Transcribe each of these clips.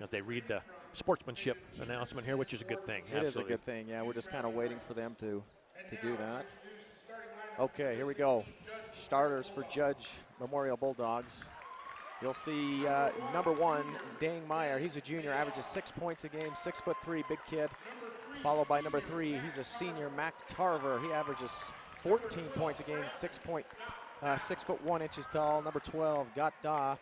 as they read the sportsmanship announcement here, which is a good thing. It is a good thing, yeah. We're just kind of waiting for them to do that. Okay, here we go. Starters for Judge Memorial Bulldogs. You'll see number 1, Dang Meyer. He's a junior, averages 6 points a game, 6'3", big kid. Followed by number 3, he's a senior, Mac Tarver. He averages 14 points a game, 6 foot 1 inches tall. Number 12, Gat Da.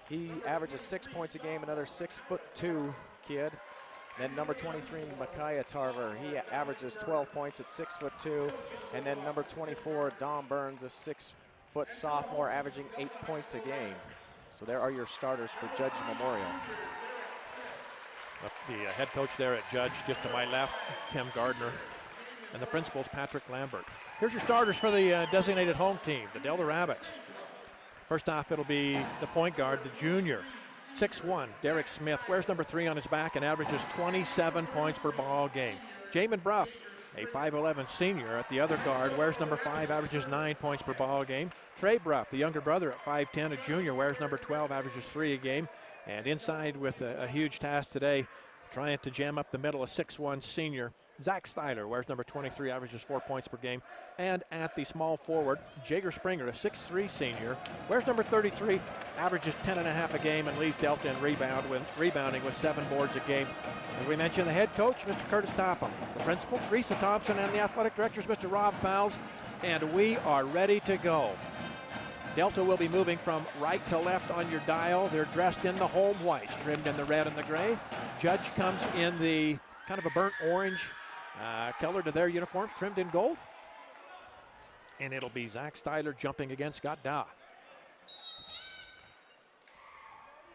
He averages 6 points a game, another 6'2" kid. Then number 23, Micaiah Tarver. He averages 12 points at 6'2". And then number 24, Dom Burns, a 6-foot sophomore, averaging 8 points a game. So there are your starters for Judge Memorial. The head coach there at Judge, just to my left, Kim Gardner. And the principal's Patrick Lambert. Here's your starters for the designated home team, the Delta Rabbits. First off, it'll be the point guard, the junior, 6'1", Derrick Smith. Wears number 3 on his back and averages 27 points per ball game. Jamin Bruff, a 5'11" senior at the other guard, wears number 5, averages 9 points per ball game. Trey Bruff, the younger brother at 5'10", a junior, wears number 12, averages 3 a game. And inside with a huge task today, trying to jam up the middle, a 6'1" senior, Zach Styler, wears number 23, averages 4 points per game. And at the small forward, Jager Springer, a 6'3" senior, wears number 33, averages 10.5 a game, and leads Delta in rebounding with 7 boards a game. As we mentioned, the head coach, Mr. Curtis Topham, the principal, Teresa Thompson, and the athletic directors, Mr. Rob Fowles, and we are ready to go. Delta will be moving from right to left on your dial. They're dressed in the home whites, trimmed in the red and the gray. Judge comes in the kind of a burnt orange color to their uniforms, trimmed in gold. And it'll be Zach Styler jumping against Gat Da.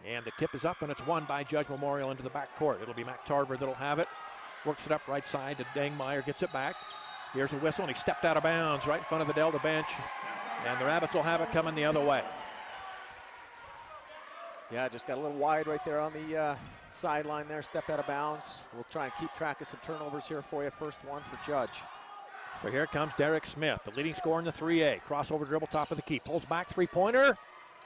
And the tip is up, and it's won by Judge Memorial into the backcourt. It'll be Mac Tarver that'll have it. Works it up right side to Dang Meyer, gets it back. Here's a whistle, and he stepped out of bounds right in front of the Delta bench. And the Rabbits will have it coming the other way. Yeah, just got a little wide right there on the sideline there, stepped out of bounds. We'll try and keep track of some turnovers here for you. First one for Judge. So here comes Derrick Smith, the leading scorer in the 3A. Crossover dribble, top of the key. Pulls back, three-pointer.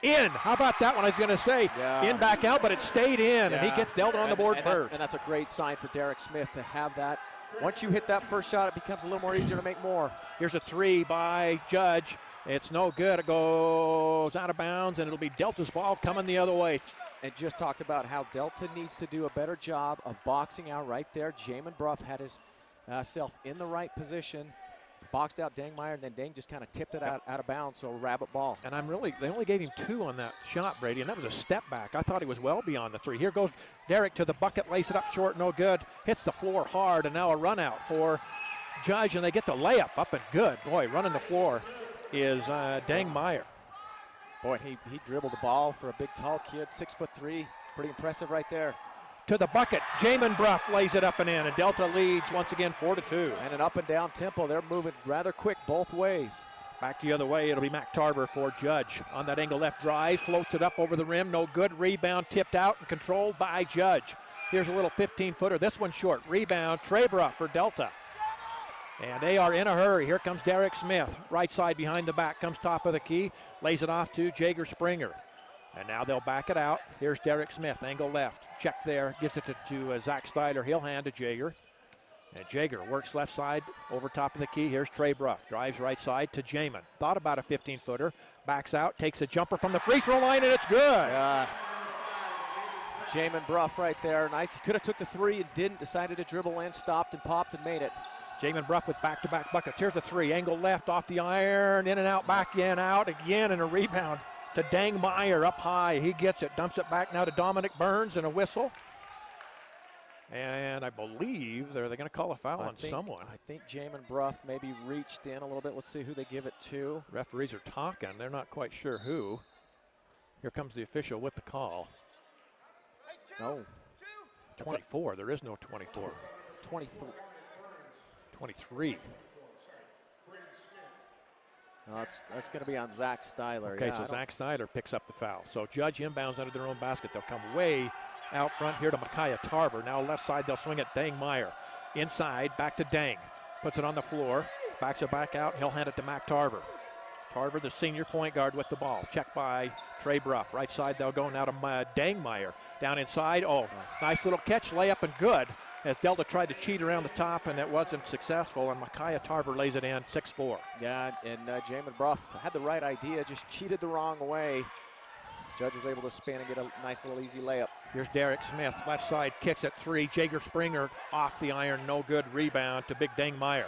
In. How about that one? I was going to say in, back out, but it stayed in, and he gets Delta on the board first. And that's a great sign for Derrick Smith to have that. Once you hit that first shot, it becomes a little more easier to make more. Here's a 3 by Judge. It's no good. It goes out of bounds, and it'll be Delta's ball coming the other way. And just talked about how Delta needs to do a better job of boxing out right there. Jamin Bruff had his self in the right position, boxed out Dang Meyer, and then Dang just kind of tipped it out of bounds, so Rabbit ball. And they only gave him 2 on that shot, Brady, and that was a step back. I thought he was well beyond the 3. Here goes Derrick to the bucket, lays it up short, no good. Hits the floor hard, and now a run out for Judge, and they get the layup up and good. Boy, running the floor is Dang Meyer. Boy, he dribbled the ball for a big, tall kid, 6'3". Pretty impressive right there. To the bucket, Jamin Bruff lays it up and in, and Delta leads once again 4-2. And an up and down tempo. They're moving rather quick both ways. Back the other way, it'll be Mac Tarver for Judge. On that angle left drive, floats it up over the rim, no good. Rebound tipped out and controlled by Judge. Here's a little 15-footer, this one short. Rebound, Trey Bruff for Delta. And they are in a hurry. Here comes Derrick Smith. Right side behind the back comes top of the key. Lays it off to Jager Springer. And now they'll back it out. Here's Derrick Smith, angle left. Check there, gives it to Zach Styler. He'll hand to Jager. And Jager works left side over top of the key. Here's Trey Bruff. Drives right side to Jamin. Thought about a 15-footer. Backs out, takes a jumper from the free throw line, and it's good. Jamin Bruff right there. Nice. He could have took the 3 and didn't. Decided to dribble in, stopped and popped and made it. Jamin Bruff with back-to-back buckets. Here's the 3, angle left off the iron, in and out, back in, out again, and a rebound to Dang Meyer up high. He gets it, dumps it back now to Dominic Burns, and a whistle. And I believe they're going to call a foul on someone. I think Jamin Bruff maybe reached in a little bit. Let's see who they give it to. Referees are talking. They're not quite sure who. Here comes the official with the call. No. 24. There is no 24. 23. 23. No, that's going to be on Zach Styler. Okay, so Zach Styler picks up the foul. So Judge inbounds under their own basket. They'll come way out front here to Micaiah Tarver. Now left side, they'll swing it Dang Meyer. Inside, back to Dang. Puts it on the floor, backs it back out. He'll hand it to Mac Tarver. Tarver, the senior point guard, with the ball. Checked by Trey Bruff. Right side they'll go now to Dangmeyer. Down inside, nice little catch, layup and good. As Delta tried to cheat around the top and it wasn't successful, and Micaiah Tarver lays it in, 6-4. Yeah, and Jamin Bruff had the right idea, just cheated the wrong way. Judge was able to spin and get a nice little easy layup. Here's Derrick Smith, left side, kicks at 3. Jager Springer off the iron, no good. Rebound to Big Dangmeyer.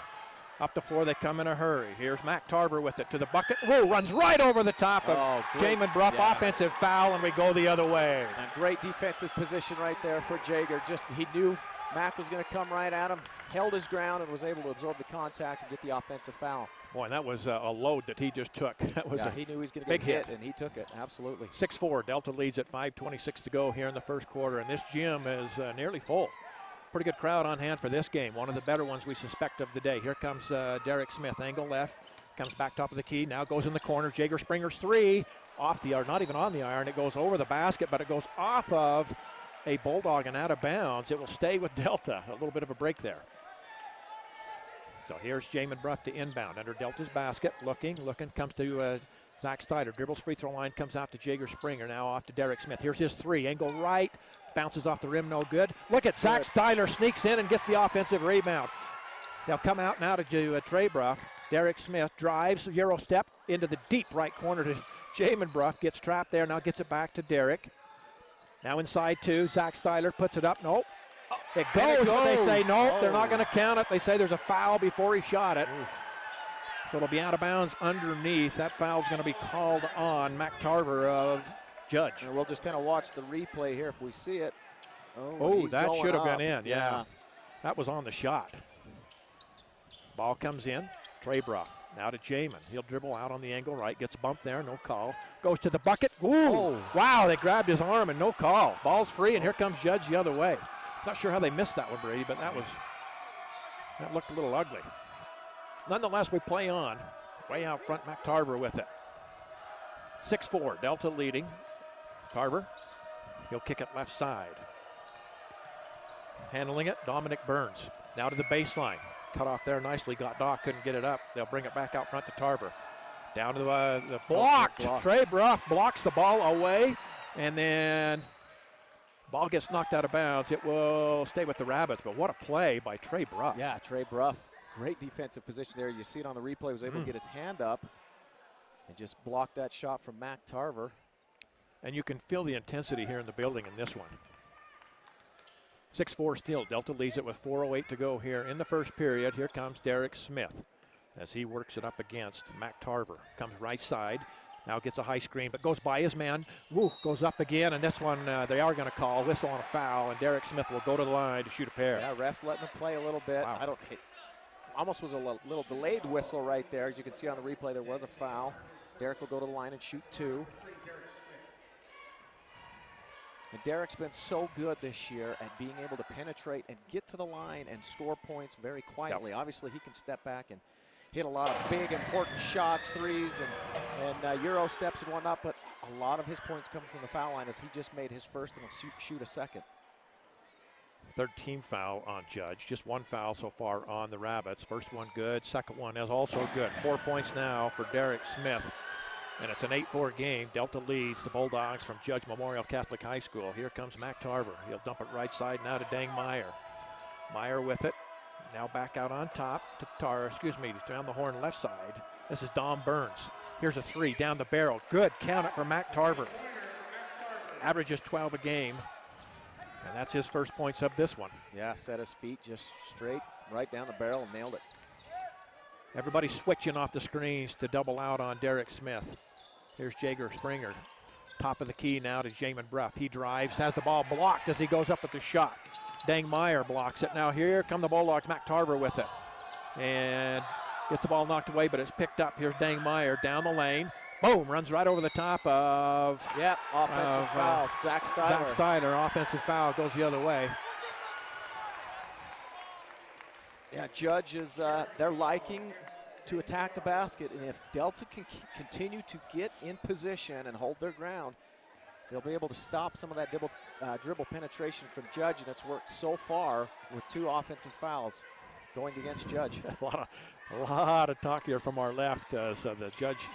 Up the floor, they come in a hurry. Here's Mac Tarver with it to the bucket. Whoa, runs right over the top of Jamin Bruff. Yeah. Offensive foul, and we go the other way. And great defensive position right there for Jager. Just he knew Mac was going to come right at him, held his ground, and was able to absorb the contact and get the offensive foul. Boy, and that was a load that he just took. That was he knew he was going to get hit, and he took it, absolutely. 6-4, Delta leads at 5:26 to go here in the first quarter, and this gym is nearly full. Pretty good crowd on hand for this game, one of the better ones we suspect of the day. Here comes Derrick Smith, angle left, comes back top of the key, now goes in the corner. Jager Springer's 3, off the iron, not even on the iron. It goes over the basket, but it goes off of a Bulldog and out of bounds. It will stay with Delta. A little bit of a break there. So here's Jamin Bruff to inbound under Delta's basket. Looking, comes to Zach Steiner. Dribbles free throw line, comes out to Jager Springer. Now off to Derrick Smith. Here's his 3, angle right. Bounces off the rim, no good. Look at Zach Steiner sneaks in and gets the offensive rebound. They'll come out now to Trey Bruff. Derrick Smith drives, Euro step into the deep right corner to Jamin Bruff. Gets trapped there, now gets it back to Derrick. Now inside 2, Zach Steiner puts it up, nope. It goes, but they say nope, they're not going to count it. They say there's a foul before he shot it. Oof. So it'll be out of bounds underneath. That foul's going to be called on Mac Tarver of Judge. And we'll just kind of watch the replay here if we see it. That should have been in, yeah. That was on the shot. Ball comes in, Trey Bruff. Now to Jamin. He'll dribble out on the angle right, gets bumped there, no call. Goes to the bucket. Ooh, wow, they grabbed his arm and no call. Ball's free, and here comes Judge the other way. Not sure how they missed that one, Brady, but that looked a little ugly. Nonetheless, we play on. Way out front, Mac Tarver with it. 6-4, Delta leading. Tarver, he'll kick it left side. Handling it, Dominic Burns. Now to the baseline. Cut off there nicely, got Doc, couldn't get it up. They'll bring it back out front to Tarver. Down to the blocked. Trey Bruff blocks the ball away, and then ball gets knocked out of bounds. It will stay with the Rabbits, but what a play by Trey Bruff. Yeah, Trey Bruff, great defensive position there. You see it on the replay, was able to get his hand up and just block that shot from Mac Tarver. And you can feel the intensity here in the building in this one. 6-4 still. Delta leads it with 4:08 to go here in the first period. Here comes Derrick Smith as he works it up against Mac Tarver. Comes right side. Now gets a high screen, but goes by his man. Woo, goes up again, and this one they are going to call whistle on a foul, and Derrick Smith will go to the line to shoot a pair. Yeah, refs letting him play a little bit. Wow. Almost was a little delayed whistle right there. As you can see on the replay, there was a foul. Derrick will go to the line and shoot 2. And Derrick's been so good this year at being able to penetrate and get to the line and score points very quietly. Yep. Obviously, he can step back and hit a lot of big, important shots, threes, and Euro steps and whatnot, but a lot of his points come from the foul line as he just made his first and will shoot a second. Third team foul on Judge. Just 1 foul so far on the Rabbits. First one good, second one is also good. 4 points now for Derrick Smith. And it's an 8-4 game. Delta leads the Bulldogs from Judge Memorial Catholic High School. Here comes Mac Tarver. He'll dump it right side now to Dangmeyer. Meyer with it. Now back out on top to down the horn left side. This is Dom Burns. Here's a 3 down the barrel. Good, count it for Mac Tarver. Averages 12 a game. And that's his first points of this one. Yeah, set his feet just straight right down the barrel and nailed it. Everybody switching off the screens to double out on Derrick Smith. Here's Jager Springer. Top of the key now to Jamin Bruff. He drives, has the ball blocked as he goes up with the shot. Dangmeyer blocks it. Now here come the Bulldogs, Mac Tarver with it. And gets the ball knocked away, but it's picked up. Here's Dangmeyer down the lane. Boom, runs right over the top of... Yep, offensive foul. Zach Steiner. Zach Steiner, offensive foul, goes the other way. Yeah, Judge is, they're liking to attack the basket, and if Delta can continue to get in position and hold their ground, they'll be able to stop some of that dribble penetration from Judge, and it's worked so far with 2 offensive fouls going against Judge. a lot of talk here from our left. So the Judge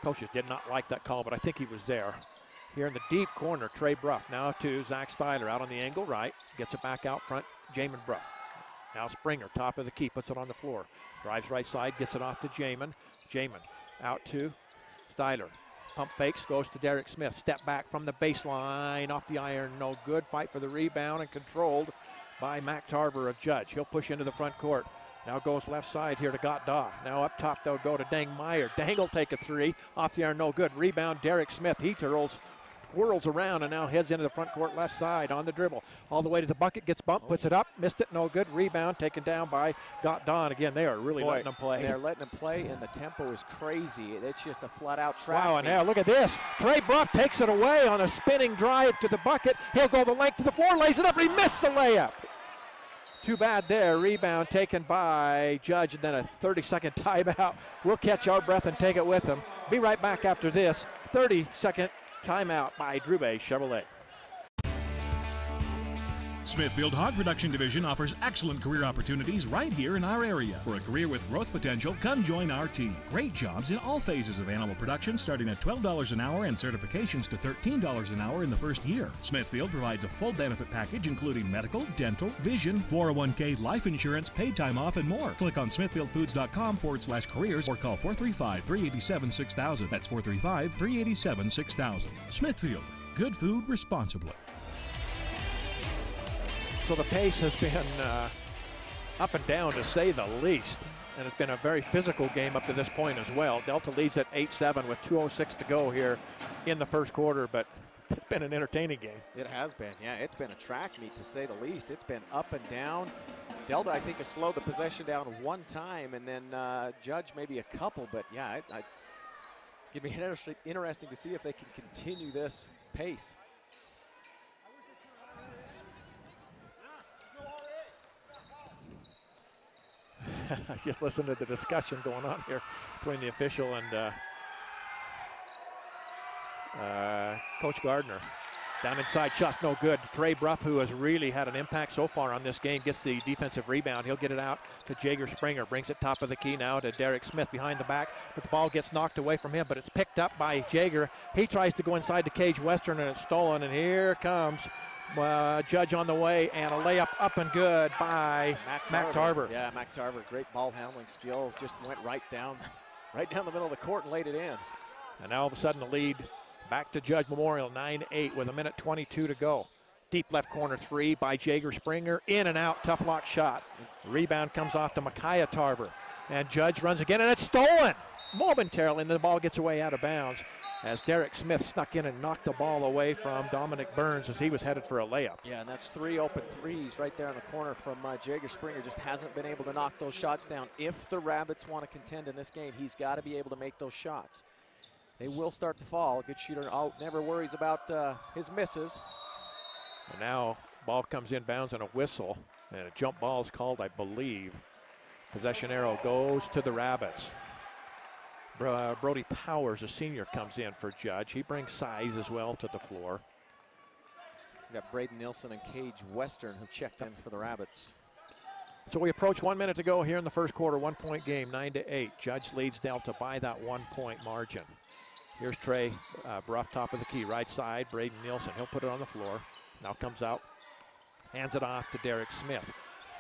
Coaches did not like that call, but I think he was there. Here in the deep corner, Trey Bruff. Now to Zach Styler out on the angle right. Gets it back out front, Jamin Bruff. Now Springer, top of the key, puts it on the floor. Drives right side, gets it off to Jamin. Jamin out to Styler. Pump fakes, goes to Derrick Smith. Step back from the baseline, off the iron, no good. Fight for the rebound and controlled by Mac Tarver of Judge. He'll push into the front court. Now goes left side here to Gottdaw. Now up top they'll go to Dang Meyer. Dang will take a three. Off the iron, no good. Rebound, Derrick Smith. He twirls around and now heads into the front court left side on the dribble. All the way to the bucket, gets bumped, puts it up, missed it, no good. Rebound taken down by Gottdaw. And again, they are really letting them play. They're letting them play, and the tempo is crazy. It's just a flat-out track. Wow, and now look at this. Trey Bruff takes it away on a spinning drive to the bucket. He'll go the length of the floor, lays it up, and he missed the layup. Too bad there. Rebound taken by Judge, and then a 30-second timeout. We'll catch our breath and take it with them. Be right back after this 30-second timeout by Drew Bay Chevrolet. Smithfield Hog Production Division offers excellent career opportunities right here in our area. For a career with growth potential, come join our team. Great jobs in all phases of animal production, starting at $12 an hour and certifications to $13 an hour in the first year. Smithfield provides a full benefit package including medical, dental, vision, 401k, life insurance, paid time off, and more. Click on smithfieldfoods.com/careers or call 435-387-6000. That's 435-387-6000. Smithfield, good food responsibly. So the pace has been up and down, to say the least. And it's been a very physical game up to this point as well. Delta leads at 8-7 with 2:06 to go here in the first quarter, but it's been an entertaining game. It has been, yeah. It's been a track meet, to say the least. It's been up and down. Delta, I think, has slowed the possession down one time, and then Judge maybe a couple. But, yeah, it's going to be interesting to see if they can continue this pace. I just listened to the discussion going on here between the official and Coach Gardner. Down inside, shot's no good. Trey Bruff, who has really had an impact so far on this game, gets the defensive rebound. He'll get it out to Jager Springer. Brings it top of the key now to Derrick Smith behind the back, but the ball gets knocked away from him, but it's picked up by Jager. He tries to go inside to Cage Western, and it's stolen, and here comes Judge on the way, and a layup up and good by Mac Tarver. Yeah, Mac Tarver, great ball handling skills, just went right down the middle of the court and laid it in. And now all of a sudden the lead back to Judge Memorial, 9-8 with 1:22 to go. Deep left corner three by Jager Springer, in and out, tough lock shot. The rebound comes off to Micaiah Tarver, and Judge runs again, and it's stolen momentarily, and the ball gets away out of bounds as Derrick Smith snuck in and knocked the ball away from Dominic Burns as he was headed for a layup. Yeah, and that's three open threes right there in the corner from Jager Springer. Just hasn't been able to knock those shots down. If the Rabbits want to contend in this game, he's got to be able to make those shots. They will start to fall. Good shooter out, never worries about his misses. And now ball comes in bounds and a whistle, and a jump ball is called, I believe. Possession arrow goes to the Rabbits. Brody Powers, a senior, comes in for Judge. He brings size as well to the floor. We've got Braden Nielsen and Cage Western who checked in for the Rabbits. So we approach 1 minute to go here in the first quarter. 1 point game, 9-8. Judge leads Delta by that 1 point margin. Here's Trey Bruff, top of the key, right side. Braden Nielsen, he'll put it on the floor. Now comes out, hands it off to Derrick Smith.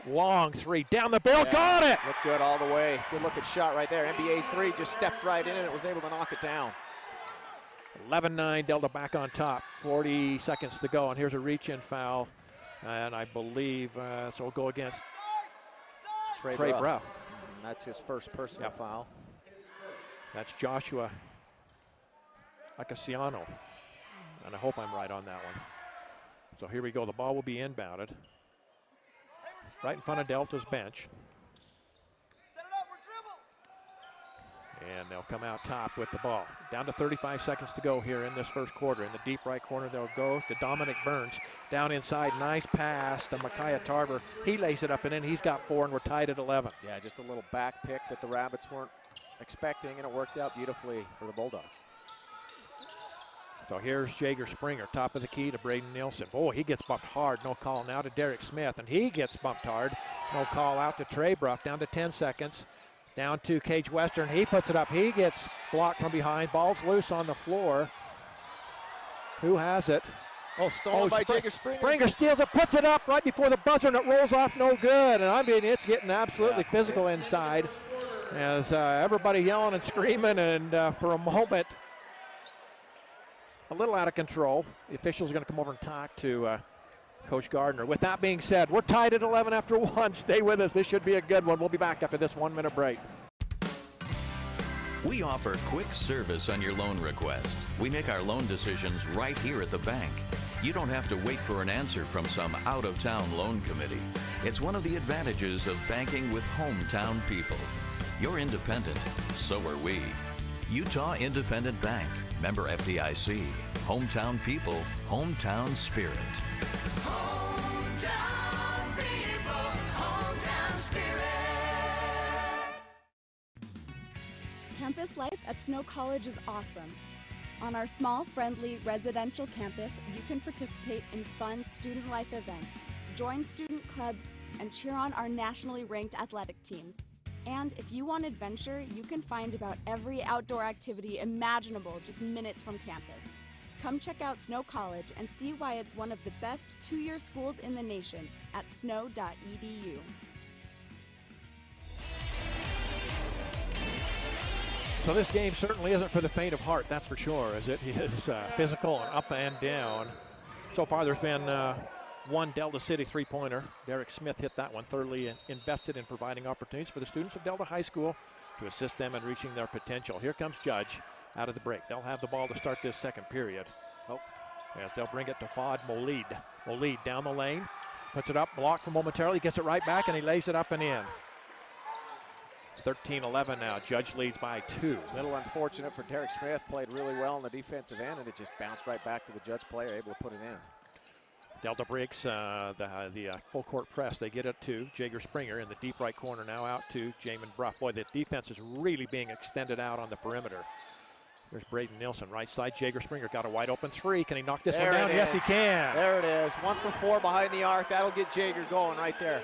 Long three, down the barrel, got it! Looked good all the way. Good looking shot right there. NBA three, just stepped right in and it was able to knock it down. 11-9, Delta back on top. 40 seconds to go, and here's a reach-in foul. And I believe, so we'll go against Trey Bruff. And that's his first personal foul. That's Joshua Acasiano, and I hope I'm right on that one. So here we go. The ball will be inbounded right in front of Delta's bench. And they'll come out top with the ball. Down to 35 seconds to go here in this first quarter. In the deep right corner, they'll go to Dominic Burns. Down inside, nice pass to Micaiah Tarver. He lays it up and in. He's got 4, and we're tied at 11. Yeah, just a little back pick that the Rabbits weren't expecting, and it worked out beautifully for the Bulldogs. So here's Jager Springer, top of the key to Braden Nielsen. Oh, he gets bumped hard, no call. Now to Derrick Smith, and he gets bumped hard. No call out to Trey Bruff, down to 10 seconds. Down to Cage Western. He puts it up. He gets blocked from behind. Ball's loose on the floor. Who has it? Oh, stolen by Jager Springer. Springer steals it, puts it up right before the buzzer, and it rolls off no good. And I mean, it's getting absolutely physical inside as everybody yelling and screaming, and for a moment, a little out of control. The officials are going to come over and talk to Coach Gardner. With that being said, we're tied at 11 after 1. Stay with us. This should be a good one. We'll be back after this 1-minute break. We offer quick service on your loan request. We make our loan decisions right here at the bank. You don't have to wait for an answer from some out-of-town loan committee. It's one of the advantages of banking with hometown people. You're independent, so are we. Utah Independent Bank, member FDIC. Hometown people, hometown spirit. Hometown people, hometown spirit. Campus life at Snow College is awesome. On our small, friendly residential campus, you can participate in fun student life events, join student clubs, and cheer on our nationally ranked athletic teams. And if you want adventure, you can find about every outdoor activity imaginable just minutes from campus. Come check out Snow College and see why it's one of the best two-year schools in the nation at snow.edu. So this game certainly isn't for the faint of heart, that's for sure, as it is physical and up and down. So far there's been one Delta City three-pointer. Derrick Smith hit that one, thoroughly invested in providing opportunities for the students of Delta High School to assist them in reaching their potential. Here comes Judge out of the break. They'll have the ball to start this second period. Oh, as they'll bring it to Fod Molid. Molid down the lane, puts it up, blocked for momentarily, gets it right back, and he lays it up and in. 13-11 now. Judge leads by 2. A little unfortunate for Derrick Smith. Played really well on the defensive end, and it just bounced right back to the Judge player, able to put it in. Delta breaks the full court press. They get it to Jager Springer in the deep right corner. Now out to Jamin Bruff. Boy, the defense is really being extended out on the perimeter. There's Braden Nielsen, right side. Jager Springer got a wide open three. Can he knock this one down? Yes, he can. There it is. 1 for 4 behind the arc. That'll get Jager going right there.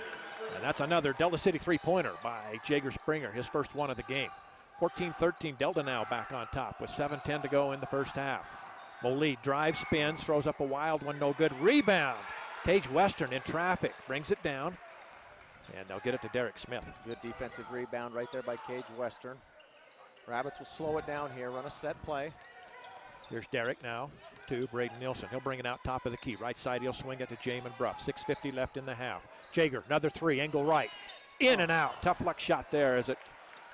And that's another Delta City three-pointer by Jager Springer, his first one of the game. 14-13, Delta now back on top with 7:10 to go in the first half. Molid drives, spins, throws up a wild one, no good. Rebound. Cage Western in traffic, brings it down, and they'll get it to Derrick Smith. Good defensive rebound right there by Cage Western. Rabbits will slow it down here, run a set play. Here's Derrick now to Braden Nielsen. He'll bring it out top of the key. Right side, he'll swing it to Jamin Bruff. 6:50 left in the half. Jager, another three, angle right. In and out. Tough luck shot there as it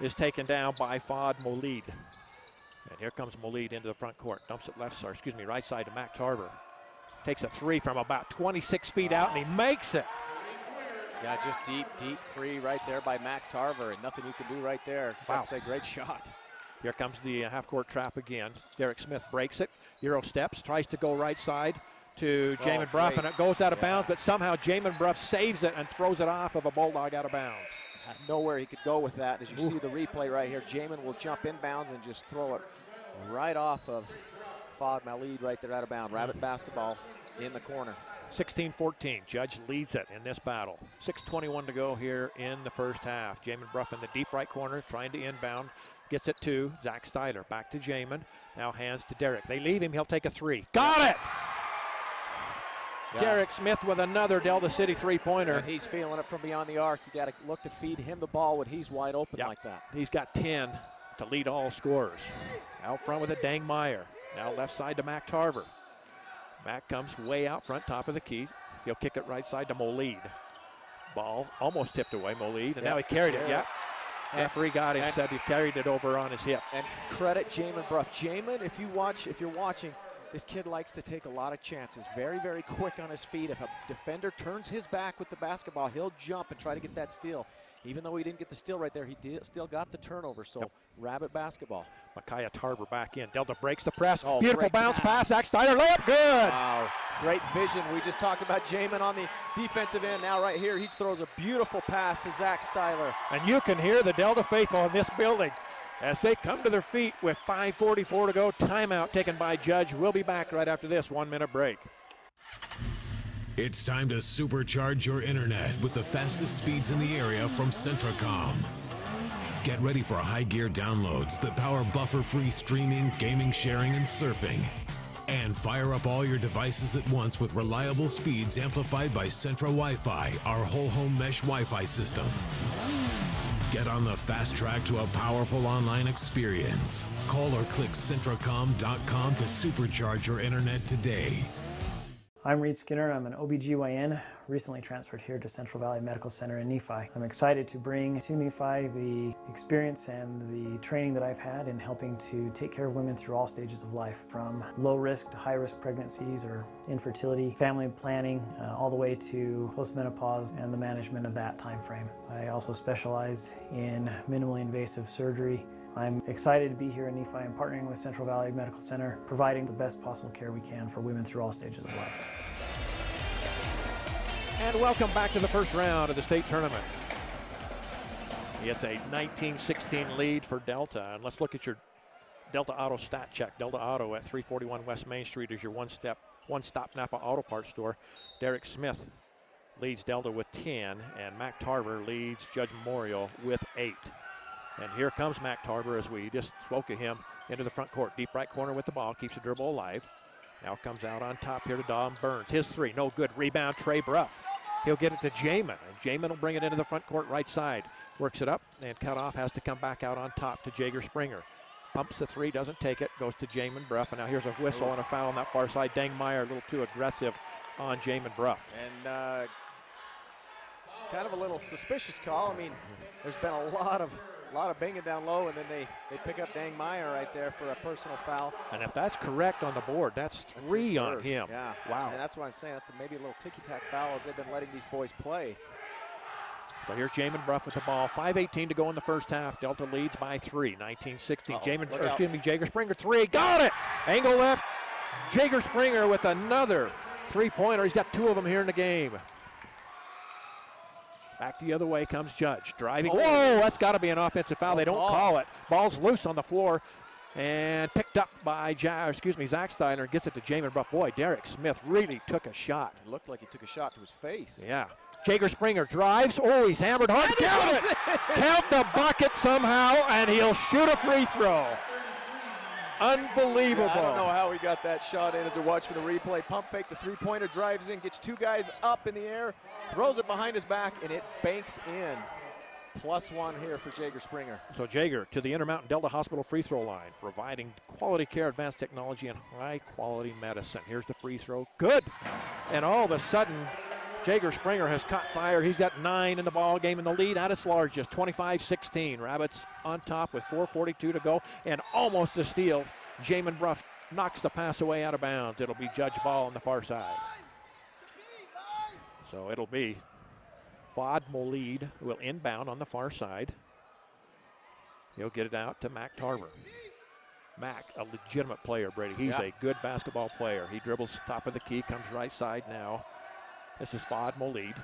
is taken down by Fod Molid. And here comes Molid into the front court. Dumps it right side to Mac Tarver. Takes a three from about 26 feet out, and he makes it. Yeah, just deep three right there by Mac Tarver, and nothing you can do right there except say great shot. Here comes the half-court trap again. Derrick Smith breaks it. Euro steps, tries to go right side to Jamin Bruff, and it goes out of bounds, but somehow Jamin Bruff saves it and throws it off of a Bulldog out of bounds. Nowhere he could go with that. As you see the replay right here, Jamin will jump inbounds and just throw it right off of Fod Molid right there out of bounds. Rabbit basketball in the corner. 16-14, Judge leads it in this battle. 6:21 to go here in the first half. Jamin Bruff in the deep right corner trying to inbound. Gets it to Zach Styler. Back to Jamin. Now hands to Derrick. They leave him. He'll take a three. Got it! Yeah. Derrick Smith with another Delta City three-pointer. And he's feeling it from beyond the arc. You got to look to feed him the ball when he's wide open like that. He's got 10 to lead all scorers. Out front with it, Dang Meyer. Now left side to Mac Tarver. Mac comes way out front, top of the key. He'll kick it right side to Molid. Ball almost tipped away, Molid, and now he carried it. Yeah. Referee got him, said he carried it over on his hip. And credit Jamin Bruff. Jamin, if you're watching, this kid likes to take a lot of chances. Very, very quick on his feet. If a defender turns his back with the basketball, he'll jump and try to get that steal. Even though he didn't get the steal right there, he still got the turnover. So Rabbit basketball. Micaiah Tarver back in. Delta breaks the press. Oh, beautiful bounce pass. Zach Steiner, layup, good. Wow, great vision. We just talked about Jamin on the defensive end. Now right here, he throws a beautiful pass to Zach Styler. And you can hear the Delta faithful in this building as they come to their feet with 5:44 to go. Timeout taken by Judge. We'll be back right after this 1-minute break. It's time to supercharge your internet with the fastest speeds in the area from Centracom. Get ready for high gear downloads that power buffer-free streaming, gaming, sharing, and surfing. And fire up all your devices at once with reliable speeds amplified by Centra Wi-Fi, our whole home mesh Wi-Fi system. Get on the fast track to a powerful online experience. Call or click Centracom.com to supercharge your internet today. I'm Reed Skinner. I'm an OBGYN, recently transferred here to Central Valley Medical Center in Nephi. I'm excited to bring to Nephi the experience and the training that I've had in helping to take care of women through all stages of life, from low risk to high risk pregnancies or infertility, family planning, all the way to postmenopause and the management of that time frame. I also specialize in minimally invasive surgery. I'm excited to be here in Nephi and partnering with Central Valley Medical Center, providing the best possible care we can for women through all stages of life. And welcome back to the first round of the state tournament. It's a 19-16 lead for Delta. And let's look at your Delta Auto stat check. Delta Auto at 341 West Main Street is your one-stop Napa Auto Parts store. Derrick Smith leads Delta with 10, and Mac Tarver leads Judge Memorial with 8. And here comes Mac Tarver, as we just spoke of him, into the front court. Deep right corner with the ball, keeps the dribble alive. Now comes out on top here to Dom Burns. His three, no good. Rebound, Trey Bruff. He'll get it to Jamin, and Jamin will bring it into the front court right side. Works it up, and cut off, has to come back out on top to Jager Springer. Pumps the three, doesn't take it, goes to Jamin Bruff. And now here's a whistle and a foul on that far side. Dangmeyer a little too aggressive on Jamin Bruff. And kind of a little suspicious call. I mean, there's been a lot of banging down low, and then they pick up Dangmeyer right there for a personal foul. And if that's correct on the board, that's three on him. Yeah. Wow. And that's what I'm saying. That's maybe a little ticky-tack foul as they've been letting these boys play. So here's Jamin Bruff with the ball. 5:18 to go in the first half. Delta leads by 3, 19-16. Jager Springer three, got it! Angle left. Jager Springer with another three-pointer. He's got 2 of them here in the game. Back the other way comes Judge, driving. Whoa, that's got to be an offensive foul. They don't call it. Ball's loose on the floor and picked up by Zach Steiner. Gets it to Jamin Bruff. Boy, Derrick Smith really took a shot. It looked like he took a shot to his face. Yeah. Jager Springer drives. Oh, he's hammered hard. Count it! Count the bucket somehow, and he'll shoot a free throw. Unbelievable. Yeah, I don't know how he got that shot in as I watch for the replay. Pump fake, the three-pointer, drives in, gets 2 guys up in the air, throws it behind his back, and it banks in. +1 here for Jager Springer. So Jager to the Intermountain Delta Hospital free throw line, providing quality care, advanced technology, and high-quality medicine. Here's the free throw. Good. And all of a sudden, Jager Springer has caught fire. He's got 9 in the ball game, and the lead at its largest, 25-16. Rabbits on top with 4:42 to go, and almost a steal. Jamin Bruff knocks the pass away out of bounds. It'll be Judge ball on the far side. So it'll be Fuad Molid will inbound on the far side. He'll get it out to Mac Tarver. Mac, a legitimate player, Brady. He's a good basketball player. He dribbles top of the key, comes right side now. This is Fuad Molid.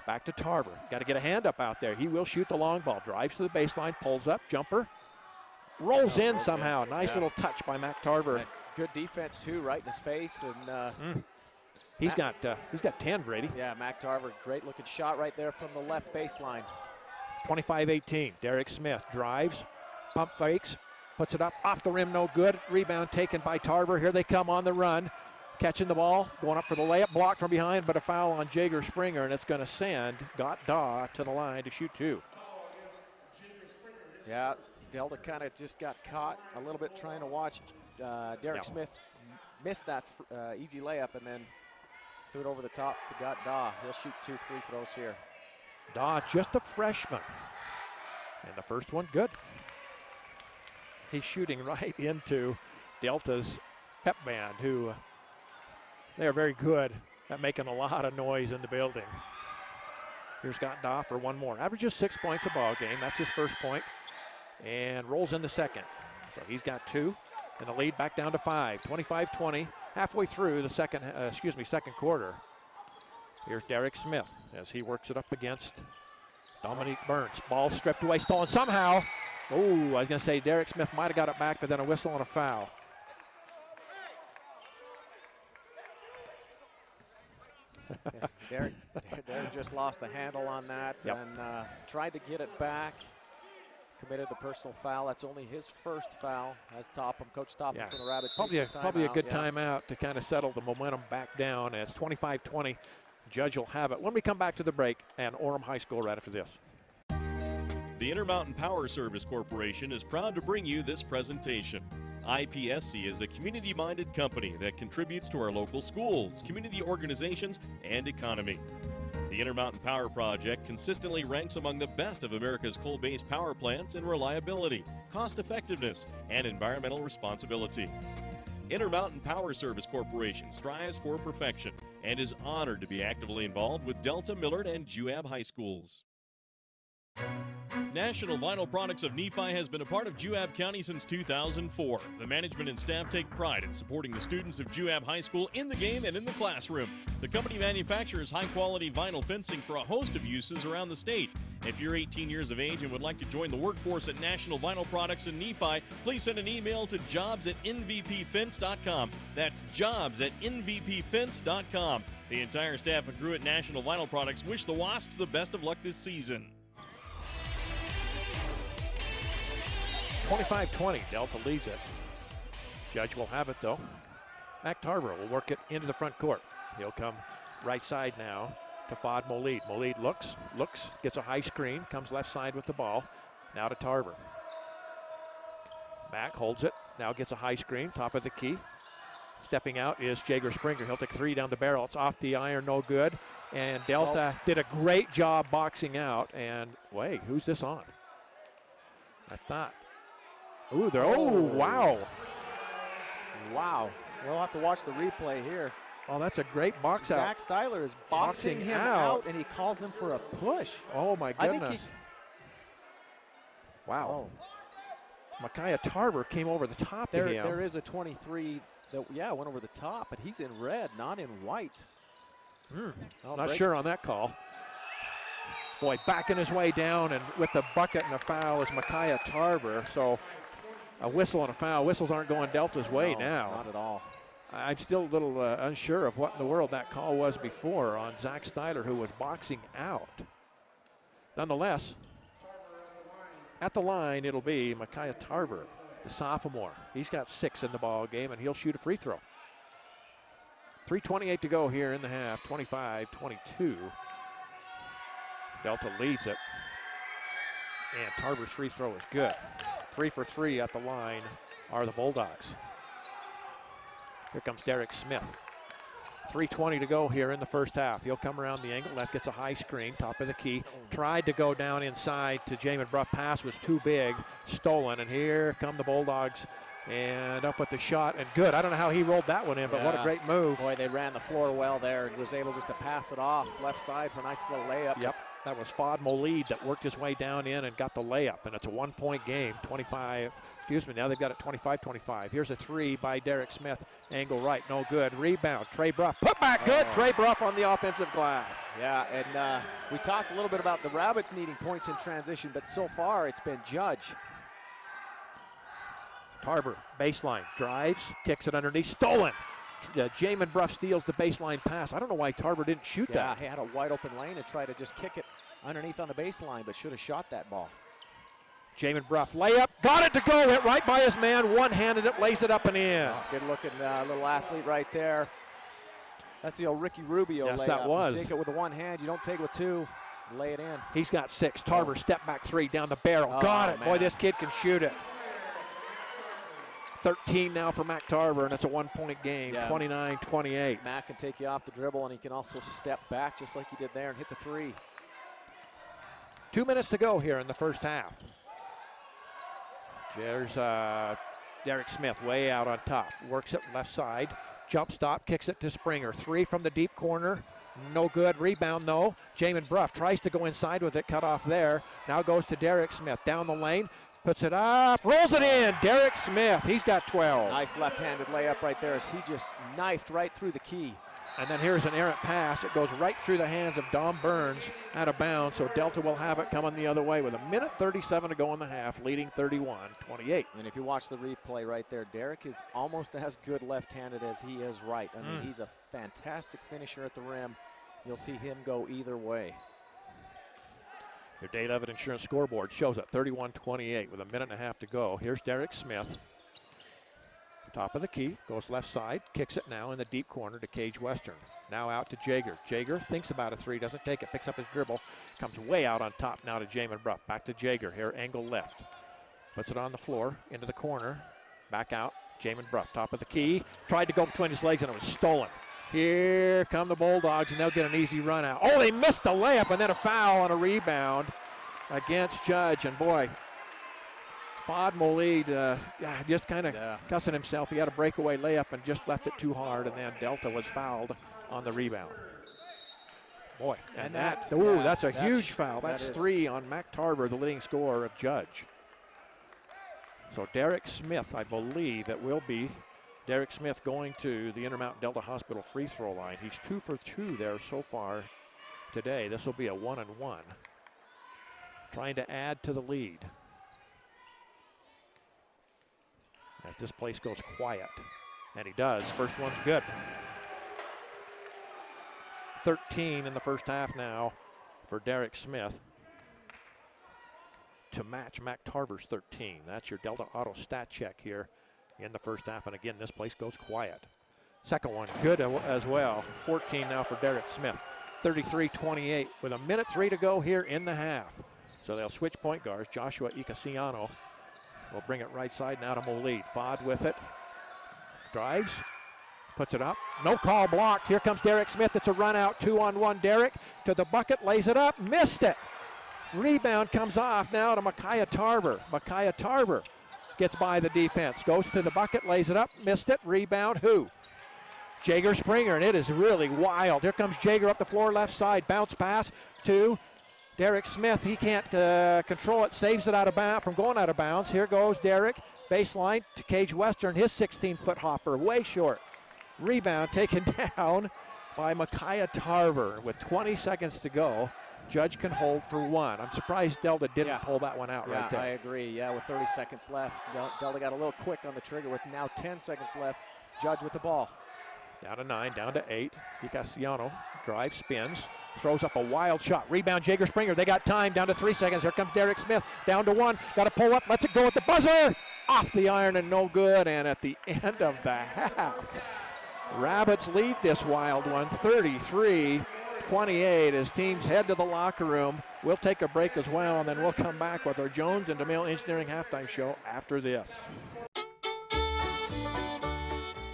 Back to Tarver. Got to get a hand up out there. He will shoot the long ball. Drives to the baseline, pulls up, jumper. Rolls in somehow. Nice little touch by Mac Tarver. And good defense too, right in his face. And he's got 10, Brady. Yeah, Mac Tarver, great looking shot right there from the left baseline. 25-18. Derrick Smith drives, pump fakes, puts it up off the rim, no good. Rebound taken by Tarver. Here they come on the run. Catching the ball, going up for the layup, blocked from behind, but a foul on Jager Springer, and it's going to send Daw to the line to shoot 2. Yeah, Delta kind of just got caught a little bit trying to watch Derrick Smith miss that easy layup, and then threw it over the top to Daw. He'll shoot 2 free throws here. Daw, just a freshman, and the first one good. He's shooting right into Delta's pep band, who they're very good at making a lot of noise in the building. Here's Scott Daw for one more. Averages 6 points a ball game. That's his first point. And rolls in the second. So he's got 2. And the lead back down to 5. 25-20. Halfway through the second quarter. Here's Derrick Smith as he works it up against Dominique Burns. Ball stripped away, stolen somehow. Oh, I was going to say Derrick Smith might have got it back, but then a whistle and a foul. Derrick just lost the handle on that and tried to get it back. committed the personal foul. That's only his first foul as Coach Topham from the Rabbits. Probably a good timeout to kind of settle the momentum back down. It's 25-20. Judge will have it when we come back to the break, and Orem High School right after this. The Intermountain Power Service Corporation is proud to bring you this presentation. IPSC is a community-minded company that contributes to our local schools, community organizations, and economy. The Intermountain Power Project consistently ranks among the best of America's coal-based power plants in reliability, cost-effectiveness, and environmental responsibility. Intermountain Power Service Corporation strives for perfection and is honored to be actively involved with Delta, Millard, and Juab High Schools. National Vinyl Products of Nephi has been a part of Juab County since 2004. The management and staff take pride in supporting the students of Juab High School in the game and in the classroom. The company manufactures high-quality vinyl fencing for a host of uses around the state. If you're 18 years of age and would like to join the workforce at National Vinyl Products in Nephi, please send an email to jobs@nvpfence.com. That's jobs@nvpfence.com. The entire staff and crew at National Vinyl Products wish the Wasps the best of luck this season. 25-20, Delta leads it. Judge will have it though. Mac Tarver will work it into the front court. He'll come right side now to Fad Molid. Molid looks, gets a high screen, comes left side with the ball. Now to Tarver. Mac holds it, now gets a high screen, top of the key. Stepping out is Jager Springer. He'll take three down the barrel. It's off the iron, no good. And Delta did a great job boxing out. And wait, who's this on? I thought. Ooh, they're, wow. Wow. We'll have to watch the replay here. Oh, that's a great box out. Zach Styler is boxing him out, and he calls him for a push. Oh, my goodness. I think wow. Oh. Micaiah Tarver came over the top of him. There is a 23 that, went over the top, but he's in red, not in white. Not sure on that call. Boy, backing his way down, and with the bucket and the foul is Micaiah Tarver. So a whistle and a foul. Whistles aren't going Delta's way now. Not at all. I'm still a little unsure of what in the world that call was before on Zach Styler, who was boxing out. Nonetheless, at the line, it'll be Micaiah Tarver, the sophomore. He's got 6 in the ball game, and he'll shoot a free throw. 3:28 to go here in the half, 25-22. Delta leads it, and Tarver's free throw is good. 3 for 3 at the line are the Bulldogs. Here comes Derrick Smith. 3:20 to go here in the first half. He'll come around the angle. That gets a high screen, top of the key. Tried to go down inside to Jamin Bruff. Pass was too big, stolen, and here come the Bulldogs. And up with the shot, and good. I don't know how he rolled that one in, but what a great move. Boy, they ran the floor well there and was able just to pass it off left side for a nice little layup. Yep, that was Fad Molid that worked his way down in and got the layup, and it's a 1-point game. Now they've got it 25-25. Here's a 3 by Derrick Smith. Angle right, no good. Rebound, Trey Bruff. Put back, good. Trey Bruff on the offensive glass. Yeah, and we talked a little bit about the Rabbits needing points in transition, but so far it's been Judge. Tarver, baseline, drives, kicks it underneath, stolen. Jamin Bruff steals the baseline pass. I don't know why Tarver didn't shoot that. He had a wide open lane and tried to just kick it underneath on the baseline, but should have shot that ball. Jamin Bruff, layup, got it to go, hit right by his man, one-handed it, lays it up and in. Good looking little athlete right there. That's the old Ricky Rubio layup. Yes, that was. You take it with the one hand, you don't take it with two, lay it in. He's got 6. Tarver, step back 3 down the barrel. Got it. Man. Boy, this kid can shoot it. 13 now for Mac Tarver, and it's a 1-point game, 29-28. Mac can take you off the dribble, and he can also step back just like he did there and hit the 3. 2 minutes to go here in the first half. There's Derrick Smith way out on top. Works it left side. Jump stop, kicks it to Springer. 3 from the deep corner. No good. Rebound, though. Jamin Bruff tries to go inside with it. Cut off there. Now goes to Derrick Smith. Down the lane. Puts it up. Rolls it in. Derrick Smith. He's got 12. Nice left-handed layup right there as he just knifed right through the key. And then here's an errant pass. It goes right through the hands of Dom Burns out of bounds. So Delta will have it coming the other way with 1:37 to go in the half, leading 31-28. And if you watch the replay right there, Derrick is almost as good left-handed as he is right. I mean, he's a fantastic finisher at the rim. You'll see him go either way. Your Day 11 Insurance scoreboard shows it 31-28 with a minute and a half to go. Here's Derrick Smith. Top of the key, goes left side, kicks it now in the deep corner to Cage Western. Now out to Jager. Jager thinks about a three, doesn't take it, picks up his dribble, comes way out on top now to Jamin Bruff. Back to Jager here, angle left. Puts it on the floor, into the corner, back out, Jamin Bruff, top of the key. Tried to go between his legs and it was stolen. Here come the Bulldogs, and they'll get an easy run out. Oh, they missed the layup, and then a foul on a rebound against Judge. And boy, Fad Molid just kind of cussing himself. He had a breakaway layup and just left it too hard, and then Delta was fouled on the rebound. Boy, and that's a huge foul. That's 3 on Mac Tarver, the leading scorer of Judge. So Derrick Smith, I believe it will be Derrick Smith going to the Intermountain Delta Hospital free throw line. He's 2 for 2 there so far today. This will be a 1-and-1. Trying to add to the lead. As this place goes quiet, and he does. First one's good. 13 in the first half now for Derrick Smith to match Mac Tarver's 13. That's your Delta Auto stat check here in the first half, and again, this place goes quiet. Second one, good as well. 14 now for Derrick Smith. 33-28 with 1:03 to go here in the half. So they'll switch point guards. Joshua Icasiano will bring it right side now to Molid. Fad with it. Drives, puts it up. No call, blocked. Here comes Derrick Smith. It's a run out, 2-on-1. Derrick to the bucket, lays it up, missed it. Rebound comes off now to Micaiah Tarver. Micaiah Tarver gets by the defense, goes to the bucket, lays it up, missed it. Rebound, who? Jager Springer, and it is really wild. Here comes Jager up the floor, left side. Bounce pass to Derrick Smith. He can't control it, saves it out of bounds from going out of bounds. Here goes Derrick, baseline to Cage Western. His 16-foot hopper, way short. Rebound taken down by Micaiah Tarver with 20 seconds to go. Judge can hold for 1. I'm surprised Delta didn't pull that one out right there. I agree. Yeah, with 30 seconds left. Delta got a little quick on the trigger with now 10 seconds left. Judge with the ball. Down to 9, down to 8. Icasiano drives, spins, throws up a wild shot. Rebound, Jager Springer. They got time. Down to 3 seconds. Here comes Derrick Smith. Down to 1. Got to pull up. Lets it go at the buzzer. Off the iron and no good. And at the end of the half, Rabbits lead this wild one, 33-28, as teams head to the locker room. We'll take a break as well, and then we'll come back with our Jones and DeMille Engineering halftime show after this.